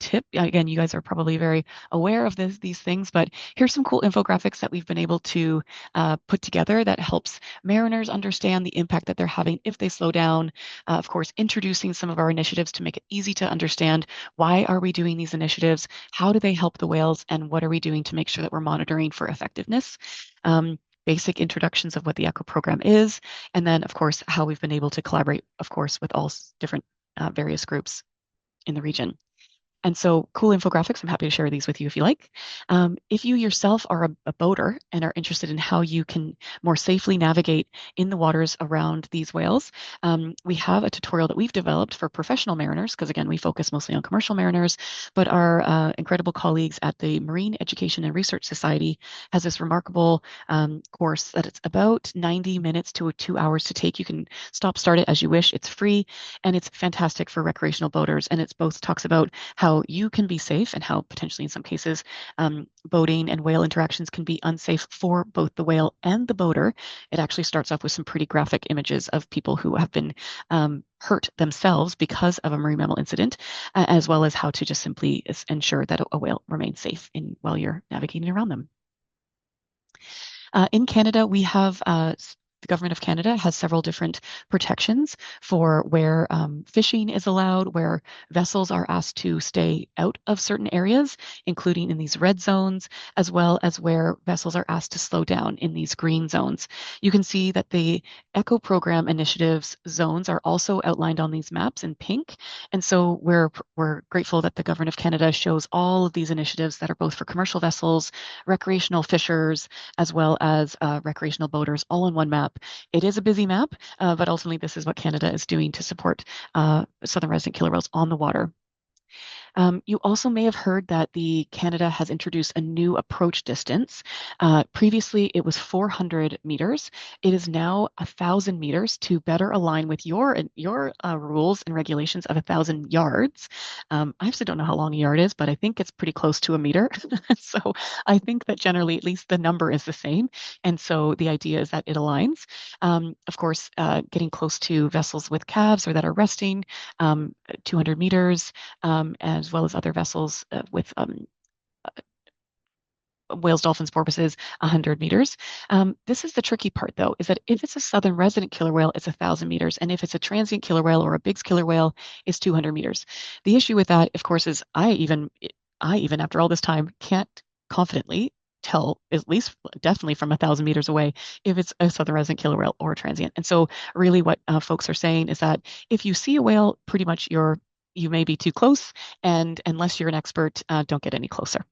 tip. Again, you guys are probably very aware of these things, but here's some cool infographics that we've been able to put together that helps mariners understand the impact that they're having if they slow down. Of course, introducing some of our initiatives to make it easy to understand why are we doing these initiatives, how do they help the whales, and what are we doing to make sure that we're monitoring for effectiveness. Basic introductions of what the ECHO program is, and then, of course, how we've been able to collaborate, of course, with all different various groups in the region. And so cool infographics, I'm happy to share these with you if you like. If you yourself are a boater and are interested in how you can more safely navigate in the waters around these whales, we have a tutorial that we've developed for professional mariners, because again, we focus mostly on commercial mariners, but our incredible colleagues at the Marine Education and Research Society has this remarkable course that it's about 90 minutes to 2 hours to take. You can start it as you wish. It's free, and it's fantastic for recreational boaters. And it's both talks about how you can be safe and how potentially in some cases boating and whale interactions can be unsafe for both the whale and the boater. It actually starts off with some pretty graphic images of people who have been hurt themselves because of a marine mammal incident, as well as how to just simply ensure that a whale remains safe while you're navigating around them. In Canada, we have the Government of Canada has several different protections for where fishing is allowed, where vessels are asked to stay out of certain areas, including in these red zones, as well as where vessels are asked to slow down in these green zones. You can see that the ECHO program initiatives zones are also outlined on these maps in pink. And so we're grateful that the Government of Canada shows all of these initiatives that are both for commercial vessels, recreational fishers, as well as recreational boaters all on one map. It is a busy map, but ultimately this is what Canada is doing to support southern resident killer whales on the water. You also may have heard that Canada has introduced a new approach distance. Previously, it was 400 meters. It is now 1,000 meters to better align with your rules and regulations of 1,000 yards. I actually don't know how long a yard is, but I think it's pretty close to a meter. So I think that generally, at least the number is the same. And so the idea is that it aligns. Of course, getting close to vessels with calves or that are resting, 200 meters, as well as other vessels with whales, dolphins, porpoises, 100 meters. This is the tricky part, though, is that if it's a southern resident killer whale, it's 1,000 meters. And if it's a transient killer whale or a Biggs killer whale, it's 200 meters. The issue with that, of course, is I even after all this time can't confidently tell, at least definitely from 1,000 meters away, if it's a southern resident killer whale or a transient. And so really what folks are saying is that if you see a whale, pretty much you may be too close, and unless you're an expert, don't get any closer.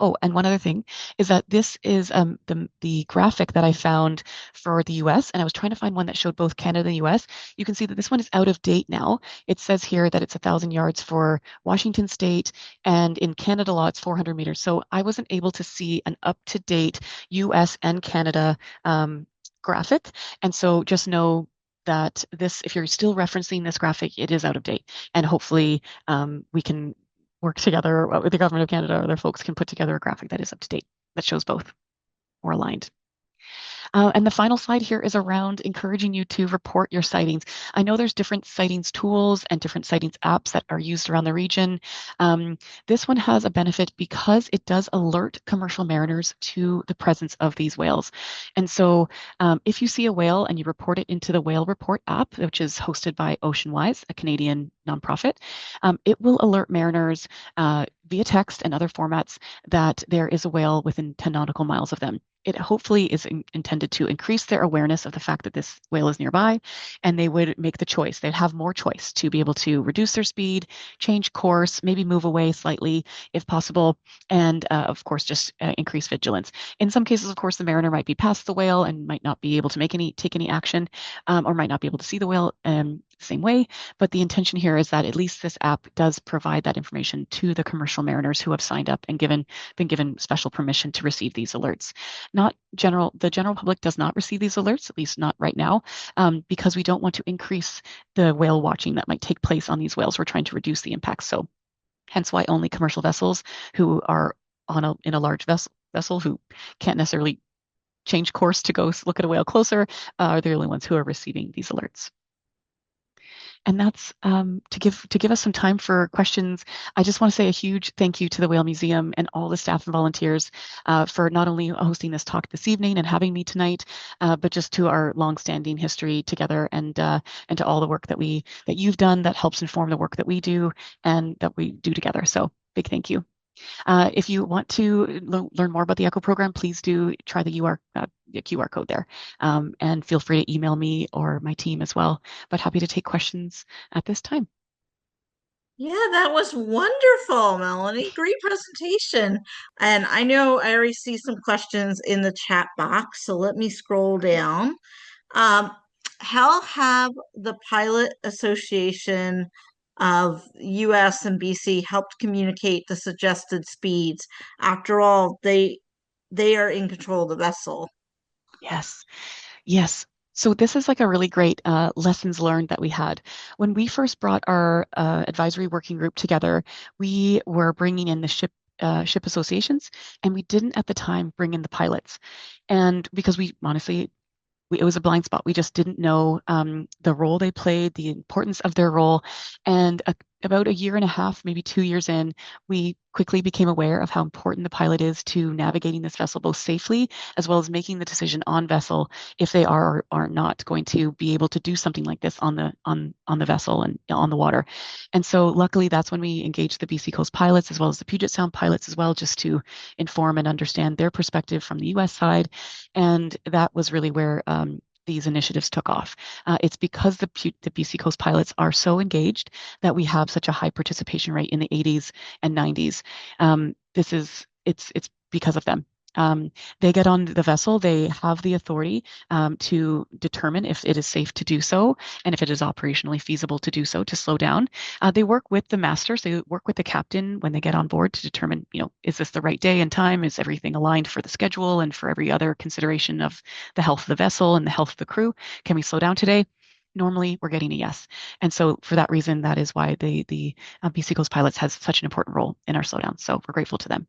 Oh, and one other thing is that this is the graphic that I found for the US, and I was trying to find one that showed both Canada and the US. You can see that this one is out of date now. It says here that it's 1,000 yards for Washington State, and in Canada law, it's 400 meters. So I wasn't able to see an up-to-date US and Canada graphic, and so just know that if you're still referencing this graphic, it is out of date, and hopefully we can work together with the Government of Canada or other folks can put together a graphic that is up to date, that shows both or aligned. And the final slide here is around encouraging you to report your sightings. I know there's different sightings tools and different sightings apps that are used around the region. This one has a benefit because it does alert commercial mariners to the presence of these whales. And so if you see a whale and you report it into the Whale Report app, which is hosted by Oceanwise, a Canadian nonprofit, it will alert mariners via text and other formats that there is a whale within 10 nautical miles of them. It hopefully is intended to increase their awareness of the fact that this whale is nearby, and they would make the choice. They'd have more choice to be able to reduce their speed, change course, maybe move away slightly if possible, and of course, just increase vigilance. In some cases, of course, the mariner might be past the whale and might not be able to take any action, or might not be able to see the whale the same way. But the intention here is that at least this app does provide that information to the commercial mariners who have signed up and been given special permission to receive these alerts. The general public does not receive these alerts, at least not right now, because we don't want to increase the whale watching that might take place on these whales. We're trying to reduce the impact. So hence why only commercial vessels who are in a large vessel who can't necessarily change course to go look at a whale closer are the only ones who are receiving these alerts. And that's to give us some time for questions. I just want to say a huge thank you to the Whale Museum and all the staff and volunteers for not only hosting this talk this evening and having me tonight, but just to our longstanding history together and to all the work that you've done that helps inform the work that we do and that we do together. So big thank you. If you want to learn more about the ECHO program, please do try the QR code there. And feel free to email me or my team as well. But happy to take questions at this time. Yeah, that was wonderful, Melanie. Great presentation. And I know I already see some questions in the chat box, so let me scroll down. Um, how have the Pilot Association of US and BC helped communicate the suggested speeds? After all, they are in control of the vessel. Yes. Yes. So this is like a really great lessons learned that we had. When we first brought our advisory working group together, we were bringing in the ship associations, and we didn't at the time bring in the pilots. And because we honestly, it was a blind spot. We just didn't know the role they played, the importance of their role. And about a year and a half, maybe 2 years in, we quickly became aware of how important the pilot is to navigating this vessel both safely as well as making the decision on vessel if they are or are not going to be able to do something like this on the vessel and on the water. And so luckily that's when we engaged the BC Coast pilots as well as the Puget Sound pilots as well, just to inform and understand their perspective from the US side. And that was really where these initiatives took off. It's because the BC Coast pilots are so engaged that we have such a high participation rate in the 80s and 90s. It's because of them. They get on the vessel, they have the authority to determine if it is safe to do so and if it is operationally feasible to do so, to slow down. They work with the masters, they work with the captain when they get on board to determine, is this the right day and time? Is everything aligned for the schedule and for every other consideration of the health of the vessel and the health of the crew? Can we slow down today? Normally, we're getting a yes. And so for that reason, that is why the BC Coast pilots has such an important role in our slowdown. So we're grateful to them,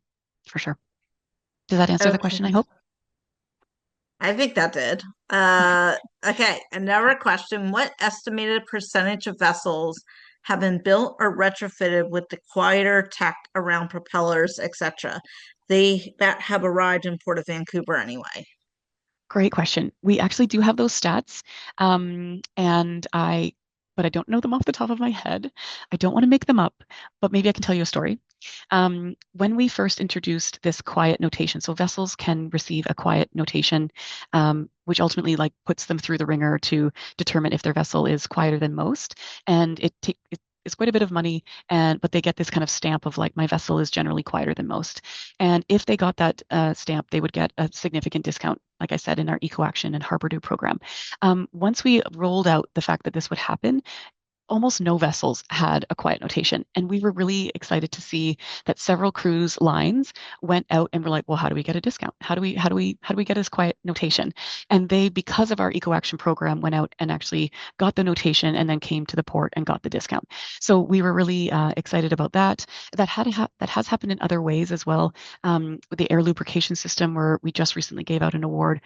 for sure. Does that answer the Okay. question, I hope? I think that did. Okay. Okay, another question. What estimated percentage of vessels have been built or retrofitted with the quieter tech around propellers, etc.? They that have arrived in Port of Vancouver anyway. Great question. We actually do have those stats, but I don't know them off the top of my head. I don't want to make them up, but maybe I can tell you a story. When we first introduced this quiet notation, so vessels can receive a quiet notation, which ultimately puts them through the ringer to determine if their vessel is quieter than most, and it's quite a bit of money, but they get this kind of stamp of my vessel is generally quieter than most. And if they got that stamp, they would get a significant discount, like I said, in our Eco Action and Harbor Do program. Once we rolled out the fact that this would happen, almost no vessels had a quiet notation. And we were really excited to see that several cruise lines went out and were like, well, how do we get a discount? How do we get this quiet notation? And they, because of our Eco Action program, went out and actually got the notation and then came to the port and got the discount. So we were really excited about that. That has happened in other ways as well. With the air lubrication system, where we just recently gave out an award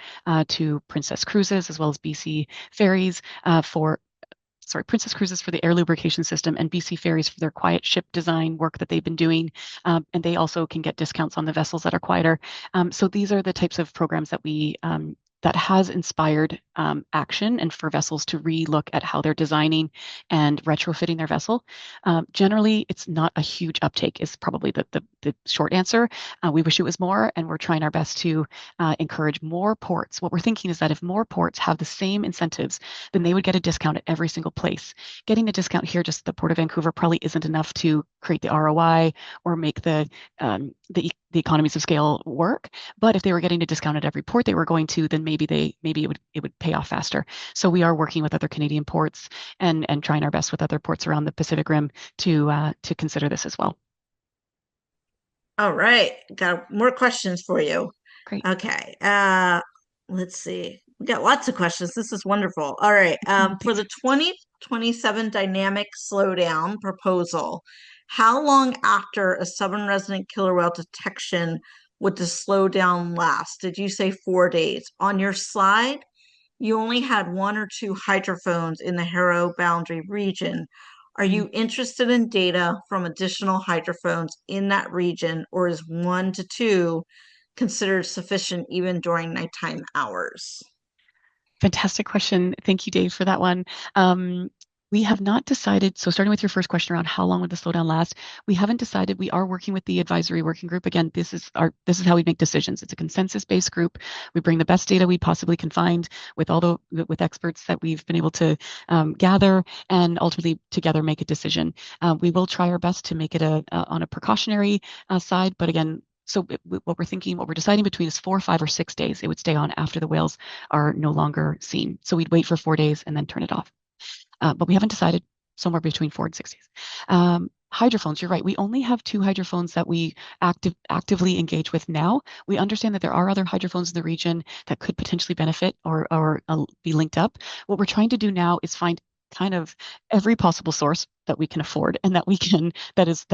to Princess Cruises as well as BC Ferries Princess Cruises for the air lubrication system and BC Ferries for their quiet ship design work that they've been doing. And they also can get discounts on the vessels that are quieter. So these are the types of programs that has inspired action and for vessels to re-look at how they're designing and retrofitting their vessel. Generally, it's not a huge uptake is probably the short answer. We wish it was more, and we're trying our best to encourage more ports. What we're thinking is that if more ports have the same incentives, then they would get a discount at every single place. Getting a discount here just at the Port of Vancouver probably isn't enough to create the ROI or make the economies of scale work. But if they were getting a discount at every port they were going to, then maybe it would pay off faster. So we are working with other Canadian ports and trying our best with other ports around the Pacific Rim to consider this as well. All right, got more questions for you. Great. Okay, let's see. We got lots of questions. This is wonderful. All right, for the 2027 dynamic slowdown proposal, how long after a southern resident killer whale detection would the slowdown last? Did you say 4 days? On your slide, you only had one or two hydrophones in the Haro boundary region. Are you interested in data from additional hydrophones in that region, or is 1 to 2 considered sufficient even during nighttime hours? Fantastic question. Thank you, Dave, for that one. We have not decided. So starting with your first question around how long would the slowdown last, we haven't decided. We are working with the advisory working group. Again, this is how we make decisions. It's a consensus-based group. We bring the best data we possibly can find with experts that we've been able to gather, and ultimately together make a decision. We will try our best to make it on a precautionary side, but again, so what we're deciding between is 4, 5, or 6 days. It would stay on after the whales are no longer seen. So we'd wait for 4 days and then turn it off. But we haven't decided, somewhere between 4 and 6 days. Hydrophones, you're right. We only have 2 hydrophones that we actively engage with now. We understand that there are other hydrophones in the region that could potentially benefit or be linked up. What we're trying to do now is find kind of every possible source that we can afford and that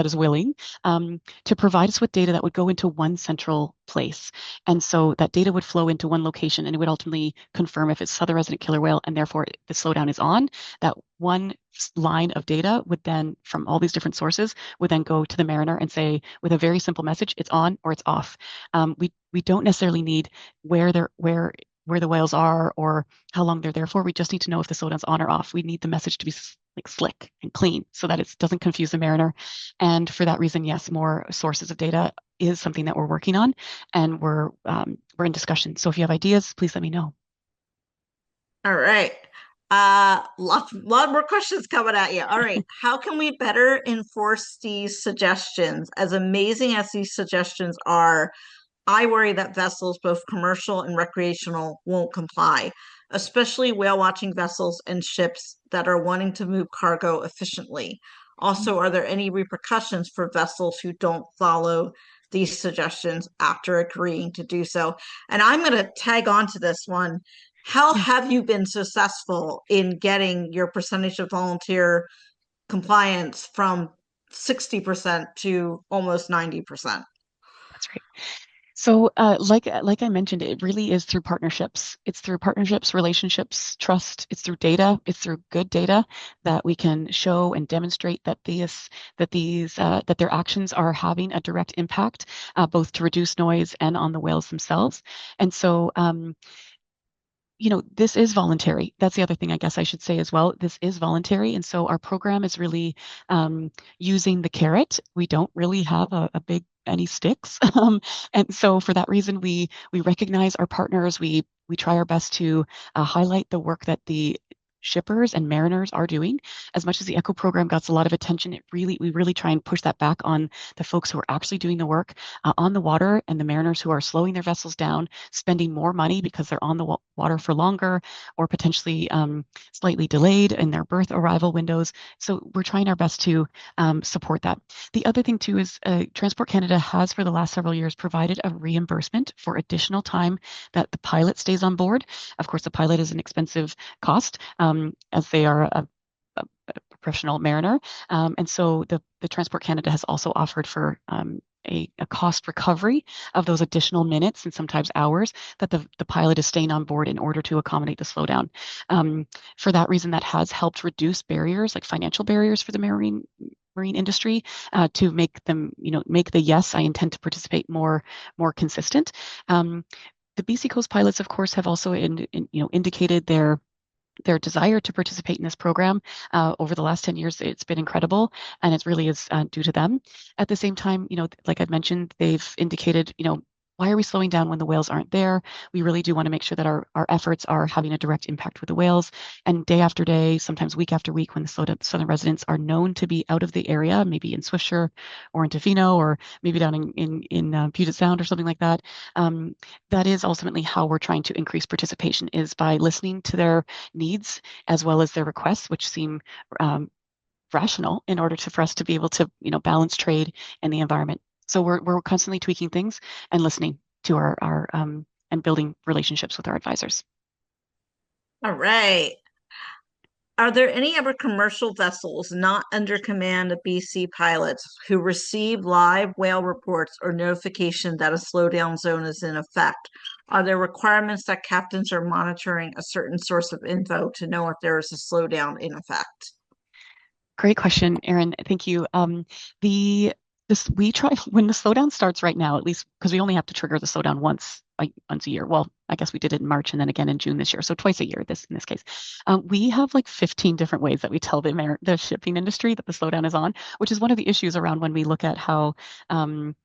is willing to provide us with data that would go into one central place. And so that data would flow into one location, and it would ultimately confirm if it's southern resident killer whale, and therefore the slowdown is on. That one line of data would then, from all these different sources, would then go to the mariner and say, with a very simple message, it's on or it's off. We don't necessarily need where the whales are or how long they're there for. We just need to know if the slowdown's on or off. We need the message to be like slick and clean so that it doesn't confuse the mariner. And for that reason, yes, more sources of data is something that we're working on, and we're in discussion. So if you have ideas, please let me know. All right. Lot more questions coming at you. All right. How can we better enforce these suggestions? As amazing as these suggestions are, I worry that vessels, both commercial and recreational, won't comply, especially whale watching vessels and ships that are wanting to move cargo efficiently. Also, are there any repercussions for vessels who don't follow these suggestions after agreeing to do so? And I'm going to tag on to this one. How have you been successful in getting your percentage of volunteer compliance from 60% to almost 90%? That's right. So, like I mentioned, it really is through partnerships. It's through partnerships, relationships, trust. It's through data. It's through good data that we can show and demonstrate that their actions are having a direct impact, both to reduce noise and on the whales themselves. And so, this is voluntary. That's the other thing I guess I should say as well. This is voluntary. And so our program is really using the carrot. We don't really have any sticks. And so for that reason, we recognize our partners. We try our best to highlight the work that the shippers and mariners are doing. As much as the ECHO program gets a lot of attention, we really try and push that back on the folks who are actually doing the work on the water, and the mariners who are slowing their vessels down, spending more money because they're on the water for longer, or potentially slightly delayed in their berth arrival windows. So we're trying our best to support that. The other thing too is Transport Canada has for the last several years provided a reimbursement for additional time that the pilot stays on board. Of course, the pilot is an expensive cost, as they are a professional mariner. And so the Transport Canada has also offered for a cost recovery of those additional minutes and sometimes hours that the pilot is staying on board in order to accommodate the slowdown. For that reason, that has helped reduce barriers, like financial barriers for the marine industry, to make them, make the yes, I intend to participate more consistent. The BC Coast pilots, of course, have also indicated their desire to participate in this program. Over the last 10 years, it's been incredible, and it really is due to them. At the same time, like I've mentioned, they've indicated, why are we slowing down when the whales aren't there? We really do want to make sure that our efforts are having a direct impact with the whales. And day after day, sometimes week after week, when the southern residents are known to be out of the area, maybe in Swiftsure or in Tofino, or maybe down in Puget Sound or something like that, that is ultimately how we're trying to increase participation, is by listening to their needs as well as their requests, which seem rational in order for us to be able to balance trade and the environment. So we're constantly tweaking things and listening to our and building relationships with our advisors. All right. Are there any ever commercial vessels not under command of BC pilots who receive live whale reports or notification that a slowdown zone is in effect? Are there requirements that captains are monitoring a certain source of info to know if there is a slowdown in effect? Great question, Erin. Thank you. We try when the slowdown starts right now, at least because we only have to trigger the slowdown once a year. Well, I guess we did it in March and then again in June this year, so twice a year. In this case, we have like 15 different ways that we tell the shipping industry that the slowdown is on, which is one of the issues around when we look at how. When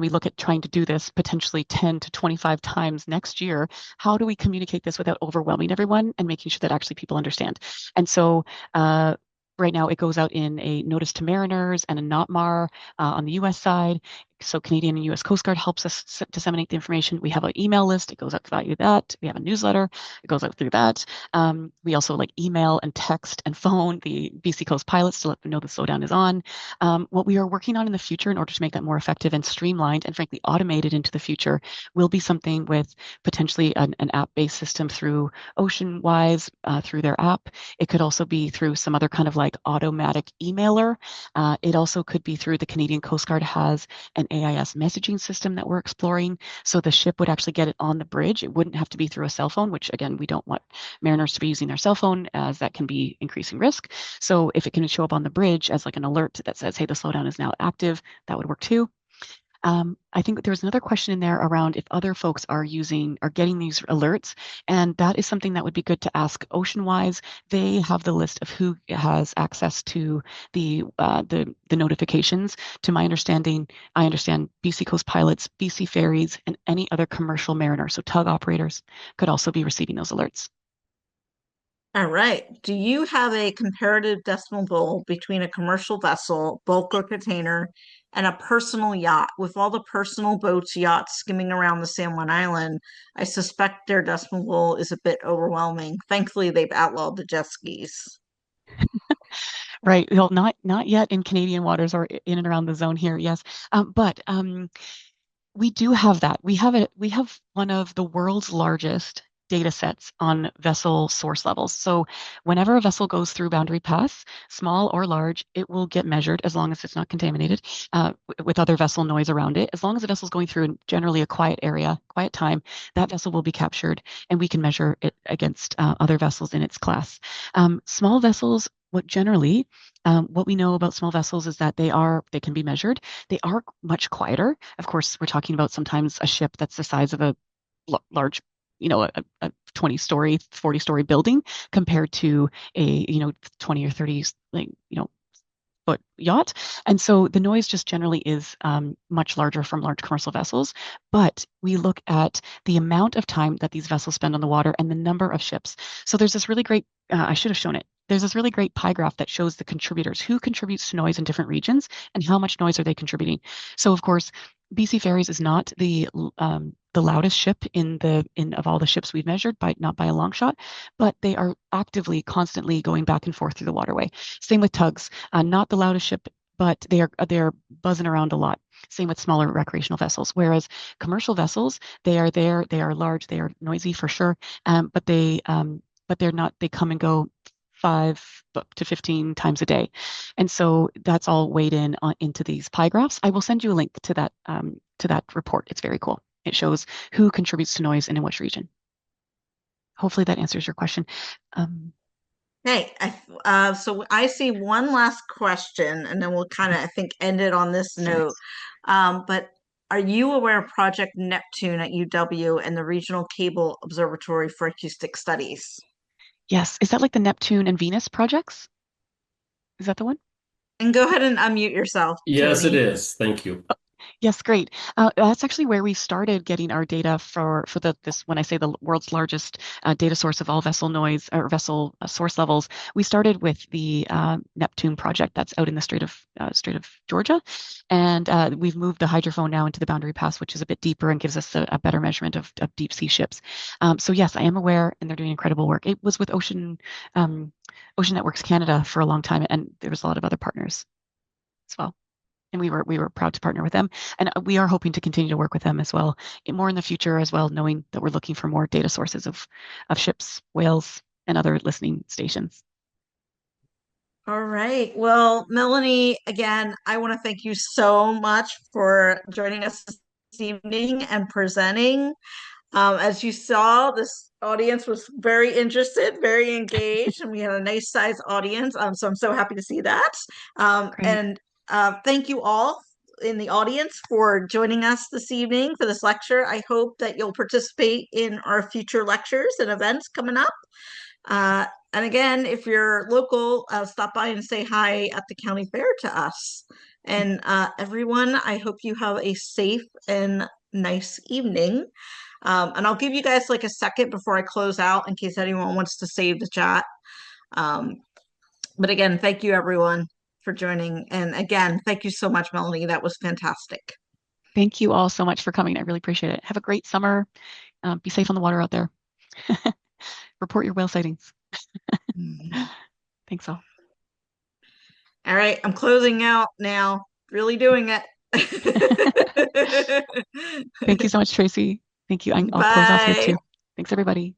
we look at trying to do this potentially 10 to 25 times next year, how do we communicate this without overwhelming everyone and making sure that actually people understand? And so right now, it goes out in a notice to mariners and a NOTMAR on the U.S. side. So Canadian and U.S. Coast Guard helps us disseminate the information. We have an email list. It goes out via that. We have a newsletter. It goes out through that. We also like email and text and phone the BC Coast pilots to let them know the slowdown is on. What we are working on in the future in order to make that more effective and streamlined and frankly automated into the future will be something with potentially an app-based system through OceanWise, through their app. It could also be through some other kind of like automatic emailer. It also could be through the Canadian Coast Guard has an AIS messaging system that we're exploring. So the ship would actually get it on the bridge. It wouldn't have to be through a cell phone, which again, we don't want mariners to be using their cell phone as that can be increasing risk. So if it can show up on the bridge as like an alert that says, hey, the slowdown is now active, that would work too. I think there was another question in there around if other folks are getting these alerts, and that is something that would be good to ask OceanWise. They have the list of who has access to the notifications. To my understanding, I understand BC Coast pilots, BC ferries, and any other commercial mariner, so tug operators, could also be receiving those alerts. All right. Do you have a comparative decimal goal between a commercial vessel, bulk or container, and a personal yacht? With all the personal boats, yachts skimming around the San Juan Island, I suspect their decimal goal is a bit overwhelming. Thankfully, they've outlawed the jet skis. Right. Well, not yet in Canadian waters or in and around the zone here. Yes, but we do have that. We have one of the world's largest data sets on vessel source levels. So whenever a vessel goes through Boundary Pass, small or large, it will get measured as long as it's not contaminated with other vessel noise around it. As long as the vessel's going through generally a quiet area, quiet time, that vessel will be captured and we can measure it against other vessels in its class. Small vessels, what we know about small vessels is that they can be measured. They are much quieter. Of course, we're talking about sometimes a ship that's the size of a large, a 20-story, 40-story building compared to a, 20 or 30, foot yacht. And so the noise just generally is much larger from large commercial vessels. But we look at the amount of time that these vessels spend on the water and the number of ships. So there's this really great, I should have shown it. There's this really great pie graph that shows the contributors, who contributes to noise in different regions and how much noise are they contributing. So of course, BC Ferries is not the loudest ship of all the ships we've measured, not by a long shot, but they are actively, constantly going back and forth through the waterway. Same with tugs, not the loudest ship, but they're buzzing around a lot. Same with smaller recreational vessels. Whereas commercial vessels, they are there, they are large, they are noisy for sure, but they're not. They come and go 5 to 15 times a day. And so that's all weighed into these pie graphs. I will send you a link to that report. It's very cool. It shows who contributes to noise and in which region. Hopefully that answers your question. Hey, so I see one last question, and then we'll kind of, I think, end it on this note. But are you aware of Project Neptune at UW and the Regional Cable Observatory for Acoustic Studies? Yes. Is that like the Neptune and Venus projects? Is that the one? And go ahead and unmute yourself, Yes, it Tony. is. Thank you. Yes, great. That's actually where we started getting our data for this. When I say the world's largest data source of all vessel noise or vessel source levels, we started with the Neptune project that's out in the Strait of Georgia, and we've moved the hydrophone now into the Boundary Pass, which is a bit deeper and gives us a better measurement of deep sea ships. So yes, I am aware, and they're doing incredible work. It was with Ocean Networks Canada for a long time, and there was a lot of other partners as well. And we were proud to partner with them, and we are hoping to continue to work with them as well, more in the future as well, knowing that we're looking for more data sources of ships, whales, and other listening stations. All right. Well, Melanie, again, I want to thank you so much for joining us this evening and presenting. As you saw, this audience was very interested, very engaged, and we had a nice size audience. So I'm so happy to see that. Great. And thank you all in the audience for joining us this evening for this lecture. I hope that you'll participate in our future lectures and events coming up. And again, if you're local, stop by and say hi at the county fair to us. And everyone, I hope you have a safe and nice evening. And I'll give you guys like a second before I close out in case anyone wants to save the chat. But again, thank you everyone for joining. And again, thank you so much, Melanie. That was fantastic. Thank you all so much for coming. I really appreciate it. Have a great summer. Be safe on the water out there. Report your whale sightings. Thanks all. All right, I'm closing out now. Really doing it. Thank you so much, Tracy. Thank you. I'll close off here Bye. too. Thanks, everybody.